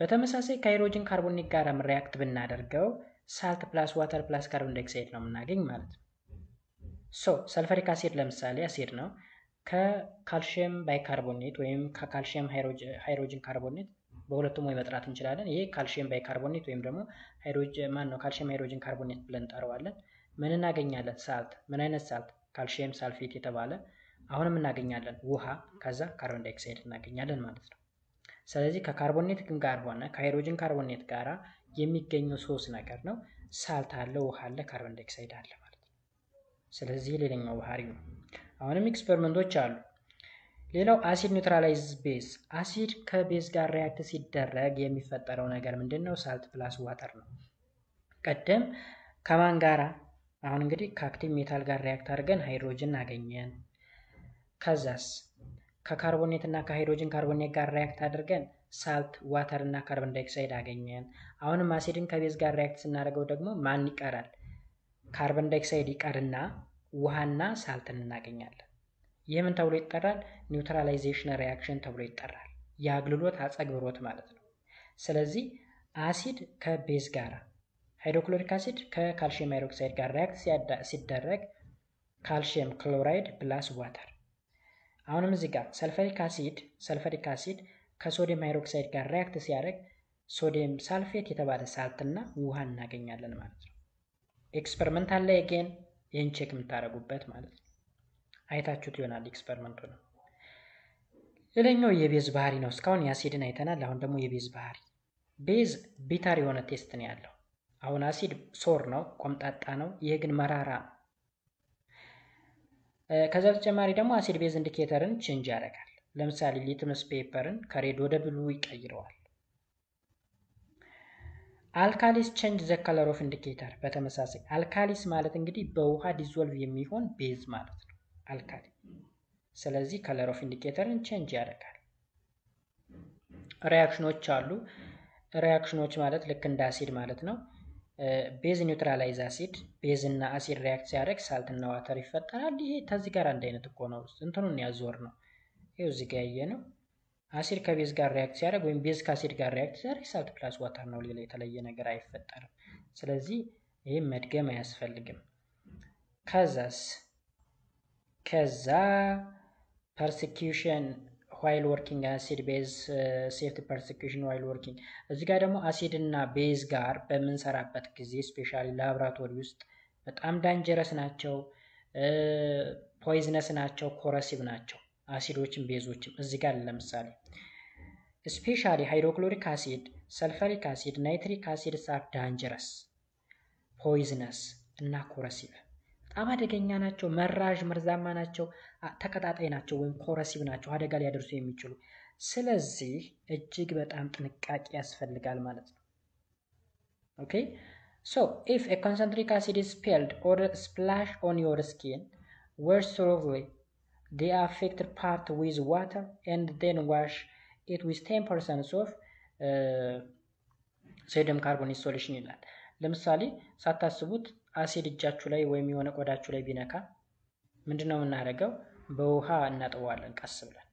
በተመሳሳይ ከሃይድሮጅን ካርቦኔት ጋር ሪያክት ብናደርገው ሳልት ፕላስ ዋተር ፕላስ ካርቦን ዳይኦክሳይድ ነው የምናገኝ ማለት ነው። ሰልፈሪክ አሲድ ለምሳሌ አሲድ ነው። ከካልሲየም ባይካርቦኔት ወይም ከካልሲየም ሃይድሮጅን ካርቦኔት በሁለቱም ወይ መጥራት እንችላለን። ይሄ ካልሲየም ባይካርቦኔት ወይም ደግሞ ካልሲየም ሃይድሮጅን ካርቦኔት ብለን እንጠራዋለን። ምን እናገኛለን? ሳልት። ምን አይነት ሳልት? ካልሲየም ሳልፌት የተባለ። አሁንም እናገኛለን ውሃ፣ ከዛ ካርቦን ዳይኦክሳይድ እናገኛለን ማለት ነው። ስለዚህ ከካርቦኔት ጋር ሆነ ከሃይድሮጅን ካርቦኔት ጋራ የሚገኘው ሶስት ነገር ነው። ሳልት አለ፣ ውሃ አለ፣ ካርቦን ዳይኦክሳይድ አለ ማለት ነው። ስለዚህ ሌላኛው ባህሪ ነው። አሁንም ኤክስፐሪመንቶች አሉ። ሌላው አሲድ ኒውትራላይዝ ቤዝ። አሲድ ከቤዝ ጋር ሪያክት ሲደረግ የሚፈጠረው ነገር ምንድነው? ሳልት ፕላስ ዋተር ነው። ቀደም ከማን ጋራ? አሁን እንግዲህ ከአክቲቭ ሜታል ጋር ሪያክት አድርገን ሃይድሮጅን አገኘን። ከዛስ ከካርቦኔት እና ከሃይድሮጅን ካርቦኔት ጋር ሪያክት አድርገን ሳልት፣ ዋተር እና ካርቦን ዳይኦክሳይድ አገኘን። አሁንም አሲድን ከቤዝ ጋር ሪያክት ስናደርገው ደግሞ ማን ይቀራል? ካርቦን ዳይኦክሳይድ ይቀርና ውሃና ሳልትን እናገኛለን። ይህ ምን ተብሎ ይጠራል? ኒውትራላይዜሽን ሪያክሽን ተብሎ ይጠራል። የአግልሎት አጸግብሮት ማለት ነው። ስለዚህ አሲድ ከቤዝ ጋር፣ ሃይድሮክሎሪክ አሲድ ከካልሽየም ሃይድሮክሳይድ ጋር ሪያክት ሲደረግ ካልሽየም ክሎራይድ ፕላስ ዋተር። አሁንም እዚህ ጋር ሰልፈሪክ አሲድ ከሶዲየም ሃይድሮክሳይድ ጋር ሪያክት ሲያደርግ ሶዲየም ሳልፌት የተባለ ሳልትና ውሃ እናገኛለን ማለት ነው። ኤክስፐሪመንታል ላይ again ይህን ቼክ የምታደርጉበት ማለት ነው። አይታችሁት ይሆናል ኤክስፐሪመንቱ ነው። ሌላኛው የቤዝ ባህሪ ነው። እስካሁን የአሲድን አይተናል። አሁን ደግሞ የቤዝ ባህሪ። ቤዝ ቢታር የሆነ ቴስት ነው ያለው። አሁን አሲድ ሶር ነው፣ ቆምጣጣ ነው። ይሄ ግን መራራ ነው። ከዛ በተጨማሪ ደግሞ አሲድ ቤዝ ኢንዲኬተርን ቼንጅ ያደርጋል። ለምሳሌ ሊትመስ ፔፐርን ከሬድ ወደ ብሉ ይቀይረዋል። አልካሊስ ቼንጅ ዘ ከለር ኦፍ ኢንዲኬተር። በተመሳሳይ አልካሊስ ማለት እንግዲህ በውሃ ዲዞልቭ የሚሆን ቤዝ ማለት ነው አልካሊ። ስለዚህ ከለር ኦፍ ኢንዲኬተርን ቼንጅ ያደርጋል። ሪያክሽኖች አሉ። ሪያክሽኖች ማለት ልክ እንደ አሲድ ማለት ነው። ቤዝ ኒውትራላይዝ አሲድ፣ ቤዝ እና አሲድ ሪያክት ሲያደርግ ሳልት እና ዋተር ይፈጠራል። ይሄ ከዚህ ጋር አንድ አይነት እኮ ነው። እንትኑን ያዞር ነው። ይሄው እዚህ ጋር ያየ ነው። አሲድ ከቤዝ ጋር ሪያክት ሲያደርግ ወይም ቤዝ ከአሲድ ጋር ሪያክት ሲያደርግ ሳልት ፕላስ ዋተር ነው። ሌላ የተለየ ነገር አይፈጠርም። ስለዚህ ይሄ መድገም አያስፈልግም። ከዛ ፐርሲኪዩሽን ዋይል ወርኪንግ አሲድ ቤዝ ሴፍቲ ፐርሲኪዩሽን ዋይል ወርኪንግ። እዚህ ጋር ደግሞ አሲድ እና ቤዝ ጋር በምንሰራበት ጊዜ ስፔሻሊ ላቦራቶሪ ውስጥ በጣም ዳንጀረስ ናቸው፣ ፖይዝነስ ናቸው፣ ኮረሲቭ ናቸው። አሲዶችም ቤዞችም እዚህ ጋር ለምሳሌ ስፔሻሊ ሃይድሮክሎሪክ አሲድ፣ ሰልፈሪክ አሲድ፣ ናይትሪክ አሲድ ሳር ዳንጀረስ፣ ፖይዝነስ እና ኮረሲቭ በጣም አደገኛ ናቸው። መራዥ መርዛማ ናቸው፣ ተቀጣጣይ ናቸው ወይም ኮረሲቭ ናቸው፣ አደጋ ሊያደርሱ የሚችሉ። ስለዚህ እጅግ በጣም ጥንቃቄ ያስፈልጋል ማለት ነው። ኦኬ ሶ ኢፍ ኤ ኮንሰንትሪክ አሲድ is spilled or splashed on your skin, wash thoroughly the affected part with water and then wash it with 10% of ሶዲየም ካርቦኔት ሶሉሽን ይላል። ለምሳሌ ሳታስቡት አሲድ እጃችሁ ላይ ወይም የሆነ ቆዳችሁ ላይ ቢነካ ምንድነው የምናደርገው? በውሃ እናጥበዋለን ቀስ ብለን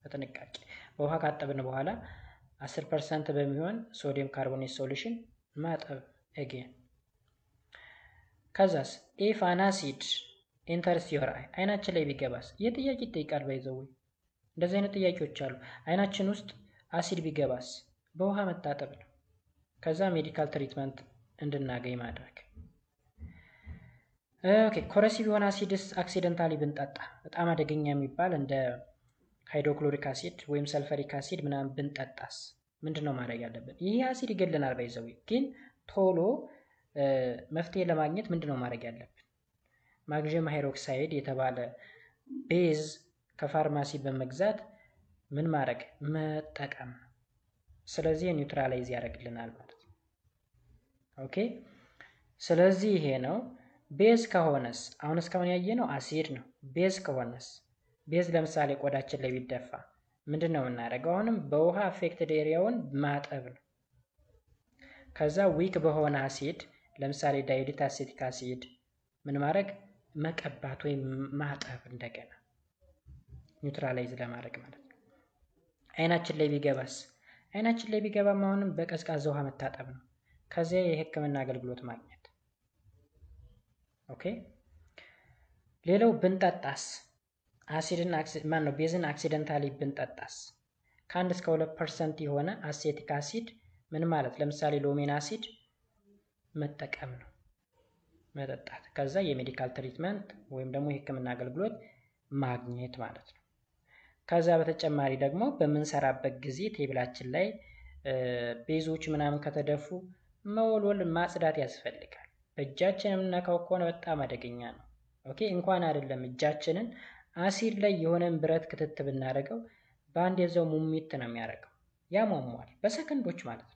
በጥንቃቄ። በውሃ ካጠብን በኋላ 10% በሚሆን ሶዲየም ካርቦኔት ሶሉሽን ማጠብ again። ከዛስ if an acid enters your eye፣ አይናችን ላይ ቢገባስ? የጥያቄ ይጠይቃል። ባይዘው እንደዚህ አይነት ጥያቄዎች አሉ። አይናችን ውስጥ አሲድ ቢገባስ? በውሃ መታጠብ ነው። ከዛ ሜዲካል ትሪትመንት እንድናገኝ ማድረግ። ኦኬ ኮረሲቭ የሆነ አሲድስ አክሲደንታሊ ብንጠጣ በጣም አደገኛ የሚባል እንደ ሃይድሮክሎሪክ አሲድ ወይም ሰልፈሪክ አሲድ ምናምን ብንጠጣስ ምንድነው ማድረግ ያለብን? ይሄ አሲድ ይገለናል ባይዘው፣ ግን ቶሎ መፍትሄ ለማግኘት ምንድነው ማድረግ ያለብን? ማግኒዥየም ሃይድሮክሳይድ የተባለ ቤዝ ከፋርማሲ በመግዛት ምን ማድረግ መጠቀም። ስለዚህ ኒውትራላይዝ ያደርግልናል ማለት ነው። ኦኬ ስለዚህ ይሄ ነው። ቤዝ ከሆነስ አሁን እስካሁን ያየነው አሲድ ነው። ቤዝ ከሆነስ ቤዝ ለምሳሌ ቆዳችን ላይ ቢደፋ ምንድነው የምናደርገው? አሁንም በውሃ አፌክትድ ኤሪያውን ማጠብ ነው። ከዛ ዊክ በሆነ አሲድ ለምሳሌ ዳይሉት አሴቲክ አሲድ ምን ማድረግ? መቀባት ወይም ማጠብ እንደገና ኒውትራላይዝ ለማድረግ ማለት ነው። አይናችን ላይ ቢገባስ? አይናችን ላይ ቢገባም አሁንም በቀዝቃዛ ውሃ መታጠብ ነው። ከዚያ የሕክምና አገልግሎት ማግኘት። ኦኬ ሌላው ብንጠጣስ? አሲድን ቤዝን አክሲደንታሊ ብንጠጣስ? ከ1 እስከ 2% የሆነ አሴቲክ አሲድ ምን ማለት? ለምሳሌ ሎሜን አሲድ መጠቀም ነው መጠጣት። ከዛ የሜዲካል ትሪትመንት ወይም ደግሞ የሕክምና አገልግሎት ማግኘት ማለት ነው። ከዛ በተጨማሪ ደግሞ በምንሰራበት ጊዜ ቴብላችን ላይ ቤዞች ምናምን ከተደፉ መወልወል ማጽዳት ያስፈልጋል። በእጃችን የምንነካው ከሆነ በጣም አደገኛ ነው። ኦኬ እንኳን አይደለም እጃችንን አሲድ ላይ የሆነን ብረት ክትት ብናደርገው በአንድ የዛው ሙሚት ነው የሚያደርገው። ያሟሟል በሰከንዶች ማለት ነው።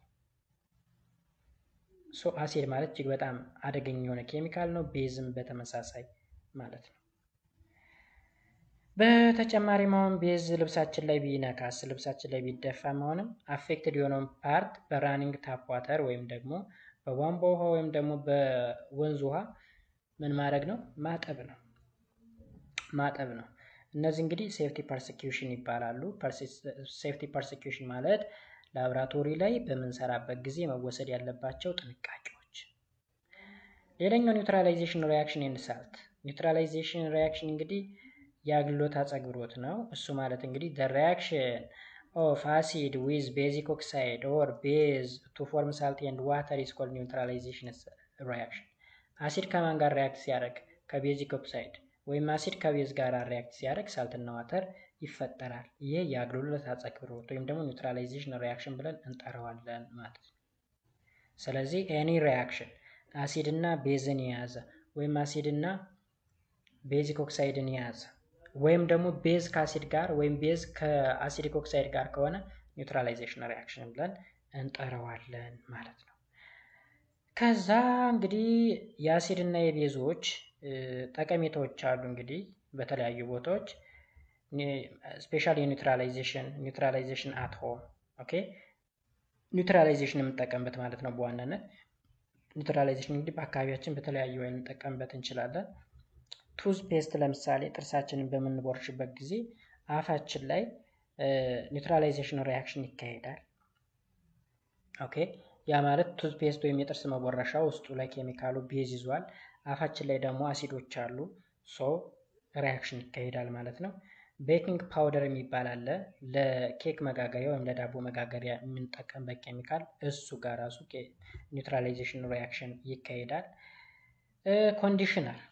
ሶ አሲድ ማለት እጅግ በጣም አደገኛ የሆነ ኬሚካል ነው። ቤዝም በተመሳሳይ ማለት ነው። በተጨማሪም አሁን ቤዝ ልብሳችን ላይ ቢነካስ ልብሳችን ላይ ቢደፋ መሆንም አፌክትድ የሆነውን ፓርት በራኒንግ ታፕ ዋተር ወይም ደግሞ በቧንቧ ውሃ ወይም ደግሞ በወንዝ ውሃ ምን ማድረግ ነው? ማጠብ ነው። እነዚህ እንግዲህ ሴፍቲ ፐርሲኪዩሽን ይባላሉ። ሴፍቲ ፐርሲኪዩሽን ማለት ላብራቶሪ ላይ በምንሰራበት ጊዜ መወሰድ ያለባቸው ጥንቃቄዎች። ሌላኛው ኒውትራላይዜሽን ሪያክሽን ኤንድ ሳልት። ኒውትራላይዜሽን ሪያክሽን እንግዲህ የአግሎት አጸግብሮት ነው። እሱ ማለት እንግዲህ the reaction of acid with basic oxide or base to form salt and water is called neutralization reaction። አሲድ ከማን ጋር ሪያክት ሲያደርግ? ከቤዚክ ኦክሳይድ ወይም አሲድ ከቤዝ ጋር ሪያክት ሲያደርግ ሳልትና ዋተር ይፈጠራል። ይሄ የአግሎት አጸግብሮት ወይም ደግሞ ኒውትራላይዜሽን ሪያክሽን ብለን እንጠራዋለን ማለት ነው። ስለዚህ ኤኒ ሪያክሽን አሲድ እና ቤዝን የያዘ ወይም አሲድ እና ቤዚክ ኦክሳይድን የያዘ ወይም ደግሞ ቤዝ ከአሲድ ጋር ወይም ቤዝ ከአሲዲክ ኦክሳይድ ጋር ከሆነ ኒውትራላይዜሽን ሪያክሽን ብለን እንጠራዋለን ማለት ነው። ከዛ እንግዲህ የአሲድ እና የቤዞች ጠቀሜታዎች አሉ። እንግዲህ በተለያዩ ቦታዎች ስፔሻሊ ኒውትራላይዜሽን አት ሆም ኦኬ፣ ኒውትራላይዜሽን የምንጠቀምበት ማለት ነው። በዋናነት ኒውትራላይዜሽን እንግዲህ በአካባቢያችን በተለያዩ ወይ እንጠቀምበት እንችላለን። ቱዝ ፔስት ለምሳሌ ጥርሳችንን በምንቦርሽበት ጊዜ አፋችን ላይ ኒውትራላይዜሽን ሪያክሽን ይካሄዳል። ኦኬ፣ ያ ማለት ቱዝ ፔስት ወይም የጥርስ መቦረሻ ውስጡ ላይ ኬሚካሉ ቤዝ ይዟል፣ አፋችን ላይ ደግሞ አሲዶች አሉ። ሶ ሪያክሽን ይካሄዳል ማለት ነው። ቤኪንግ ፓውደር የሚባል አለ፣ ለኬክ መጋገሪያ ወይም ለዳቦ መጋገሪያ የምንጠቀምበት ኬሚካል፣ እሱ ጋር ራሱ ኒውትራላይዜሽን ሪያክሽን ይካሄዳል።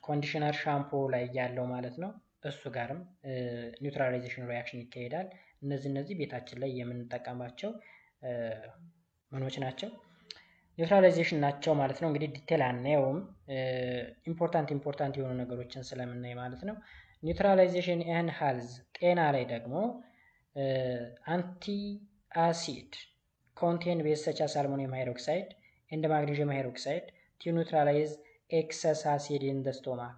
ኮንዲሽነር ሻምፖ ላይ ያለው ማለት ነው፣ እሱ ጋርም ኒውትራላይዜሽን ሪያክሽን ይካሄዳል። እነዚህ ቤታችን ላይ የምንጠቀማቸው ምኖች ናቸው? ኒውትራላይዜሽን ናቸው ማለት ነው። እንግዲህ ዲቴል አናየውም፣ ኢምፖርታንት የሆኑ ነገሮችን ስለምናይ ማለት ነው። ኒውትራላይዜሽን ኤን ሄልዝ ጤና ላይ ደግሞ አንቲ አሲድ ኮንቴን ቤዝ ሰች አስ አልሙኒየም ሃይድሮክሳይድ ኤንድ ማግኔዥየም ሃይድሮክሳይድ ቱ ኒውትራላይዝ ኤክሰስ አሲድ ኢን ዘ ስቶማክ።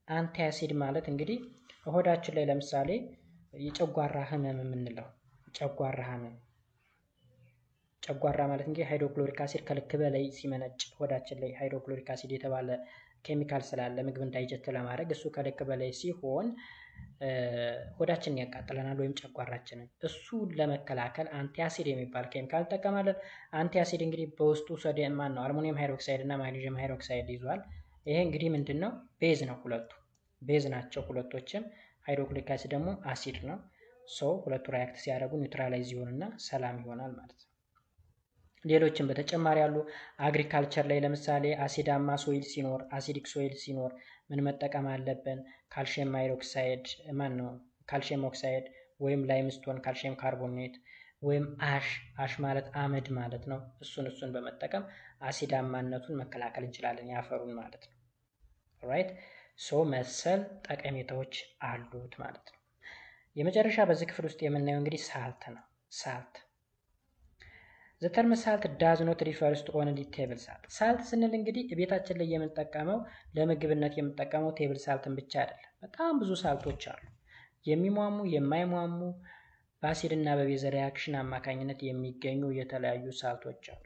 አንቲ አሲድ ማለት እንግዲህ ሆዳችን ላይ ለምሳሌ የጨጓራ ህመም የምንለው ጨጓራ ማለት እንግዲህ ሃይድሮክሎሪክ አሲድ ከልክ በላይ ሲመነጭ ሆዳችን ላይ ሃይድሮክሎሪክ አሲድ የተባለ ኬሚካል ስላለ ምግብን ዳይጀስት ለማድረግ እሱ ከልክ በላይ ሲሆን ሆዳችንን ያቃጥለናል ወይም ጨጓራችንን። እሱ ለመከላከል አንቲአሲድ የሚባል ኬሚካል እንጠቀማለን። አንቲአሲድ እንግዲህ በውስጡ ሶዲየም አልሙኒየም ሃይድሮክሳይድ እና ማግኔዥየም ሃይድሮክሳይድ ይዟል። ይሄ እንግዲህ ምንድነው? ቤዝ ነው። ሁለቱ ቤዝ ናቸው ሁለቶችም። ሃይድሮክሎሪክ አሲድ ደግሞ አሲድ ነው። ሶ ሁለቱ ሪያክት ሲያደርጉ ኒውትራላይዝ ይሆንና ሰላም ይሆናል ማለት ነው። ሌሎችም በተጨማሪ ያሉ አግሪካልቸር ላይ ለምሳሌ አሲዳማ ሶይል ሲኖር አሲዲክ ሶይል ሲኖር ምን መጠቀም አለብን? ካልሽየም ሃይድሮክሳይድ ካልሽየም ኦክሳይድ ወይም ላይምስቶን ካልሽየም ካርቦኔት ወይም አሽ ማለት አመድ ማለት ነው። እሱን በመጠቀም አሲዳማነቱን መከላከል እንችላለን፣ ያፈሩን ማለት ነው። ኦራይት ሶ መሰል ጠቀሜታዎች አሉት ማለት ነው። የመጨረሻ በዚህ ክፍል ውስጥ የምናየው እንግዲህ ሳልት ነው። The term salt does not refer to only table salt። ሳልት ስንል እንግዲህ ቤታችን ላይ የምንጠቀመው ለምግብነት የምንጠቀመው ቴብል ሳልትን ብቻ አይደለም። በጣም ብዙ ሳልቶች አሉ። የሚሟሙ የማይሟሙ በአሲድ እና በቤዝ ሪያክሽን አማካኝነት የሚገኙ የተለያዩ ሳልቶች አሉ።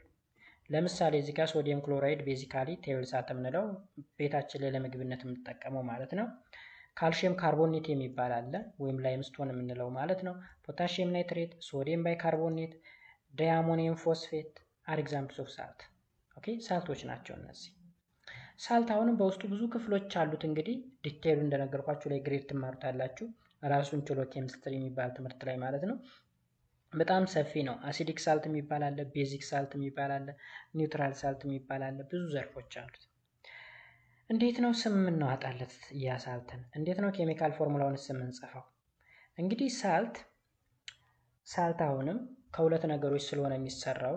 ለምሳሌ እዚህ ጋር ሶዲየም ክሎራይድ ቤዚካሊ ቴብል ሳልት የምንለው ቤታችን ላይ ለምግብነት የምንጠቀመው ማለት ነው። ካልሽየም ካርቦኔት የሚባል አለ ወይም ላይምስቶን የምንለው ማለት ነው። ፖታሽየም ናይትሬት፣ ሶዲየም ባይካርቦኔት፣ ዳይአሞኒየም ፎስፌት አር ኤግዛምፕልስ ኦፍ ሳልት። ኦኬ ሳልቶች ናቸው እነዚህ። ሳልት አሁንም በውስጡ ብዙ ክፍሎች አሉት። እንግዲህ ዲቴይሉ እንደነገርኳችሁ ላይ ግሬድ ትማሩታላችሁ ራሱን ችሎ ኬሚስትሪ የሚባል ትምህርት ላይ ማለት ነው። በጣም ሰፊ ነው። አሲዲክ ሳልት የሚባል አለ፣ ቤዚክ ሳልት የሚባል አለ፣ ኒውትራል ሳልት የሚባል አለ። ብዙ ዘርፎች አሉት። እንዴት ነው ስም የምናወጣለት ያ ሳልትን? እንዴት ነው ኬሚካል ፎርሙላውን ስም እንጽፈው? እንግዲህ ሳልት አሁንም ከሁለት ነገሮች ስለሆነ የሚሰራው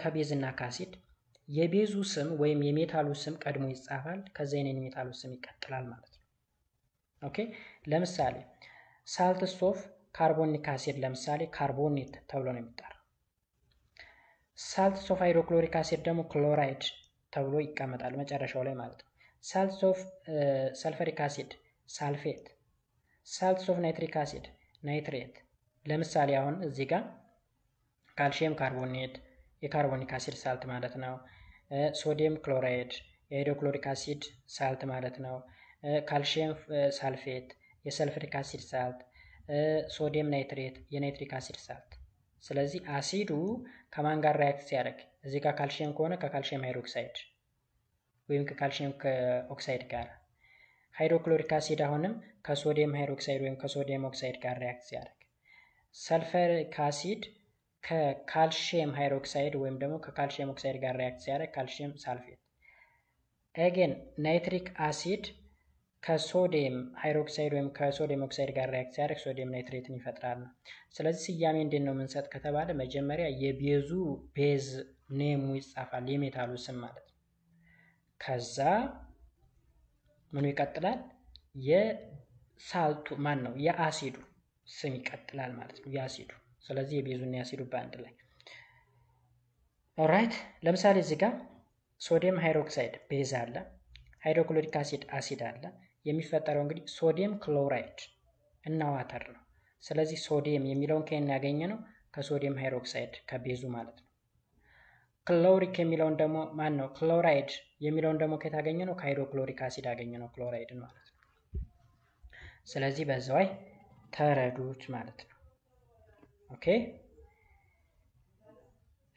ከቤዝ እና ከአሲድ የቤዙ ስም ወይም የሜታሉ ስም ቀድሞ ይጻፋል፣ ከዛ የሜታሉ ስም ይቀጥላል ማለት ነው። ኦኬ ለምሳሌ ሳልትስ ኦፍ ካርቦኒክ አሲድ ለምሳሌ ካርቦኔት ተብሎ ነው የሚጠራው። ሳልትስ ኦፍ ሃይድሮክሎሪክ አሲድ ደግሞ ክሎራይድ ተብሎ ይቀመጣል መጨረሻው ላይ ማለት ነው። ሳልትስ ኦፍ ሰልፈሪክ አሲድ ሳልፌት፣ ሳልትስ ኦፍ ናይትሪክ አሲድ ናይትሬት። ለምሳሌ አሁን እዚህ ጋር ካልሽየም ካርቦኔት የካርቦኒክ አሲድ ሳልት ማለት ነው። ሶዲየም ክሎራይድ የሃይድሮክሎሪክ አሲድ ሳልት ማለት ነው። ካልሽየም ሳልፌት የሰልፈሪክ አሲድ ሳልት፣ ሶዲየም ናይትሬት የናይትሪክ አሲድ ሳልት። ስለዚህ አሲዱ ከማን ጋር ሪያክት ሲያደርግ እዚህ ጋር ካልሽየም ከሆነ ከካልሽየም ሃይድሮክሳይድ ወይም ከካልሽየም ኦክሳይድ ጋር፣ ሃይድሮክሎሪክ አሲድ አሁንም ከሶዲየም ሃይድሮክሳይድ ወይም ከሶዲየም ኦክሳይድ ጋር ሪያክት ሲያደርግ፣ ሰልፈሪክ አሲድ ከካልሽየም ሃይድሮክሳይድ ወይም ደግሞ ከካልሽየም ኦክሳይድ ጋር ሪያክት ሲያደርግ ካልሽየም ሳልፌት። አገን ናይትሪክ አሲድ ከሶዲየም ሃይድሮክሳይድ ወይም ከሶዲየም ኦክሳይድ ጋር ሪያክት ሲያደርግ ሶዲየም ናይትሬትን ይፈጥራል ነው። ስለዚህ ስያሜ እንዴት ነው የምንሰጥ ከተባለ መጀመሪያ የቤዙ ቤዝ ኔሙ ይጻፋል፣ የሜታሉ ስም ማለት ነው። ከዛ ምኑ ይቀጥላል? የሳልቱ ማን ነው የአሲዱ ስም ይቀጥላል ማለት ነው፣ የአሲዱ። ስለዚህ የቤዙና የአሲዱ በአንድ ላይ ኦራይት። ለምሳሌ እዚህ ጋር ሶዲየም ሃይድሮክሳይድ ቤዝ አለ፣ ሃይድሮክሎሪክ አሲድ አሲድ አለ። የሚፈጠረው እንግዲህ ሶዲየም ክሎራይድ እና ዋተር ነው። ስለዚህ ሶዲየም የሚለውን ከየት ያገኘ ነው? ከሶዲየም ሃይድሮክሳይድ ከቤዙ ማለት ነው። ክሎሪክ የሚለውን ደግሞ ማን ነው? ክሎራይድ የሚለውን ደግሞ ከየት ያገኘ ነው? ከሃይድሮክሎሪክ አሲድ ያገኘ ነው ክሎራይድን ማለት ነው። ስለዚህ በዛው ተረዱት ማለት ነው። ኦኬ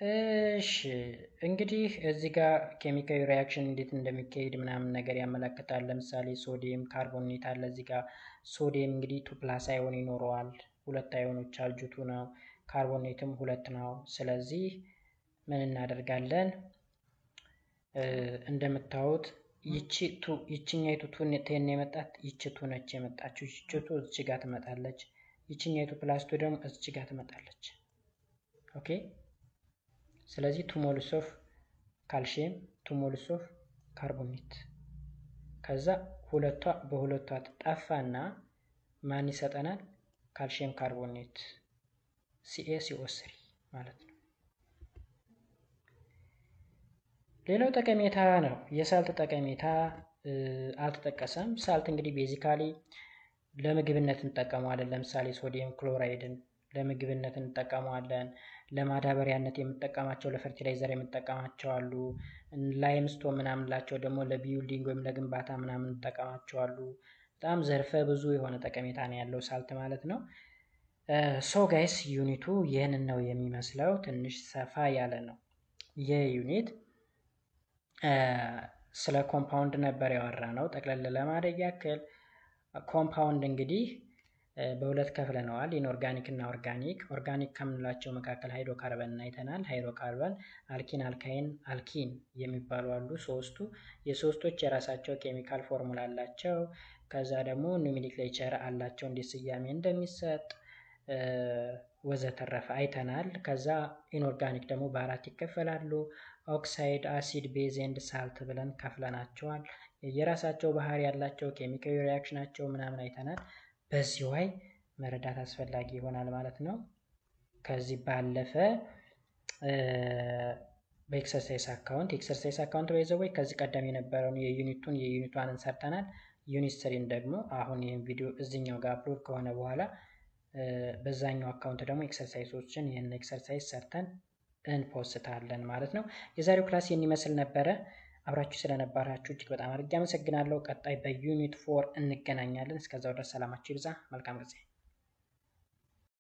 እሺ እንግዲህ እዚህ ጋር ኬሚካል ሪያክሽን እንዴት እንደሚካሄድ ምናምን ነገር ያመለክታል። ለምሳሌ ሶዲየም ካርቦኔት አለ። እዚህ ጋር ሶዲየም እንግዲህ 2+ አዮን ይኖረዋል፣ 2 አዮኖች አልጁቱ ነው። ካርቦኔትም 2 ነው። ስለዚህ ምን እናደርጋለን? እንደምታዩት ይቺኛይቱ ቴን የመጣት ይቺቱ ነች የመጣችው። ይቺቱ እዚህ ጋር ትመጣለች። ይቺኛይቱ +2 ደግሞ እዚህ ጋር ትመጣለች። ኦኬ ስለዚህ 2 ሞልስ ኦፍ ካልሽየም 2 ሞልስ ኦፍ ካርቦኔት። ከዛ ሁለቷ በሁለቷ ትጣፋና ማን ይሰጠናል? ካልሽየም ካርቦኔት CaCO3 ማለት ነው። ሌላው ጠቀሜታ ነው። የሳልት ጠቀሜታ አልተጠቀሰም። ሳልት እንግዲህ ቤዚካሊ ለምግብነት እንጠቀመዋለን። ለምሳሌ ሶዲየም ክሎራይድን ለምግብነት እንጠቀመዋለን። ለማዳበሪያነት የምንጠቀማቸው ለፈርቲላይዘር የምንጠቀማቸው አሉ። ላይምስቶን ምናምንላቸው ደግሞ ለቢልዲንግ ወይም ለግንባታ ምናምን እንጠቀማቸው አሉ። በጣም ዘርፈ ብዙ የሆነ ጠቀሜታ ነው ያለው ሳልት ማለት ነው። ሶ ጋይስ ዩኒቱ ይህንን ነው የሚመስለው። ትንሽ ሰፋ ያለ ነው የዩኒት ስለ ኮምፓውንድ ነበር ያወራ ነው። ጠቅለል ለማድረግ ያክል ኮምፓውንድ እንግዲህ በሁለት ከፍለነዋል፣ ኢንኦርጋኒክ እና ኦርጋኒክ። ኦርጋኒክ ከምንላቸው መካከል ሃይድሮካርበን አይተናል። ሃይድሮካርበን፣ አልኪን፣ አልካይን፣ አልኪን የሚባሉ አሉ ሶስቱ። የሶስቶች የራሳቸው ኬሚካል ፎርሙላ አላቸው። ከዛ ደግሞ ኖሜንክሌቸር አላቸው እንዴት ስያሜ እንደሚሰጥ ወዘተረፈ አይተናል። ከዛ ኢንኦርጋኒክ ደግሞ በአራት ይከፈላሉ። ኦክሳይድ፣ አሲድ፣ ቤዝ ኤንድ ሳልት ብለን ከፍለናቸዋል። የራሳቸው ባህሪ ያላቸው ኬሚካል ሪያክሽናቸው ምናምን አይተናል። በዚህ ላይ መረዳት አስፈላጊ ይሆናል ማለት ነው። ከዚህ ባለፈ በኤክሰርሳይዝ አካውንት ወይ ከዚህ ቀደም የነበረውን የዩኒቷን ሰርተናል። ዩኒት 3 ደግሞ አሁን ይህን ቪዲዮ እዚህኛው ጋር አፕሎድ ከሆነ በኋላ በዛኛው አካውንት ደግሞ ኤክሰርሳይዞችን ይህን ኤክሰርሳይዝ ሰርተን እንፖስታለን ማለት ነው። የዛሬው ክላስ ይህን ይመስል ነበረ። አብራችሁ ስለነበራችሁ እጅግ በጣም አድርጌ አመሰግናለሁ። ቀጣይ በዩኒት 4 እንገናኛለን። እስከዛው ድረስ ሰላማችሁ ይብዛ። መልካም ጊዜ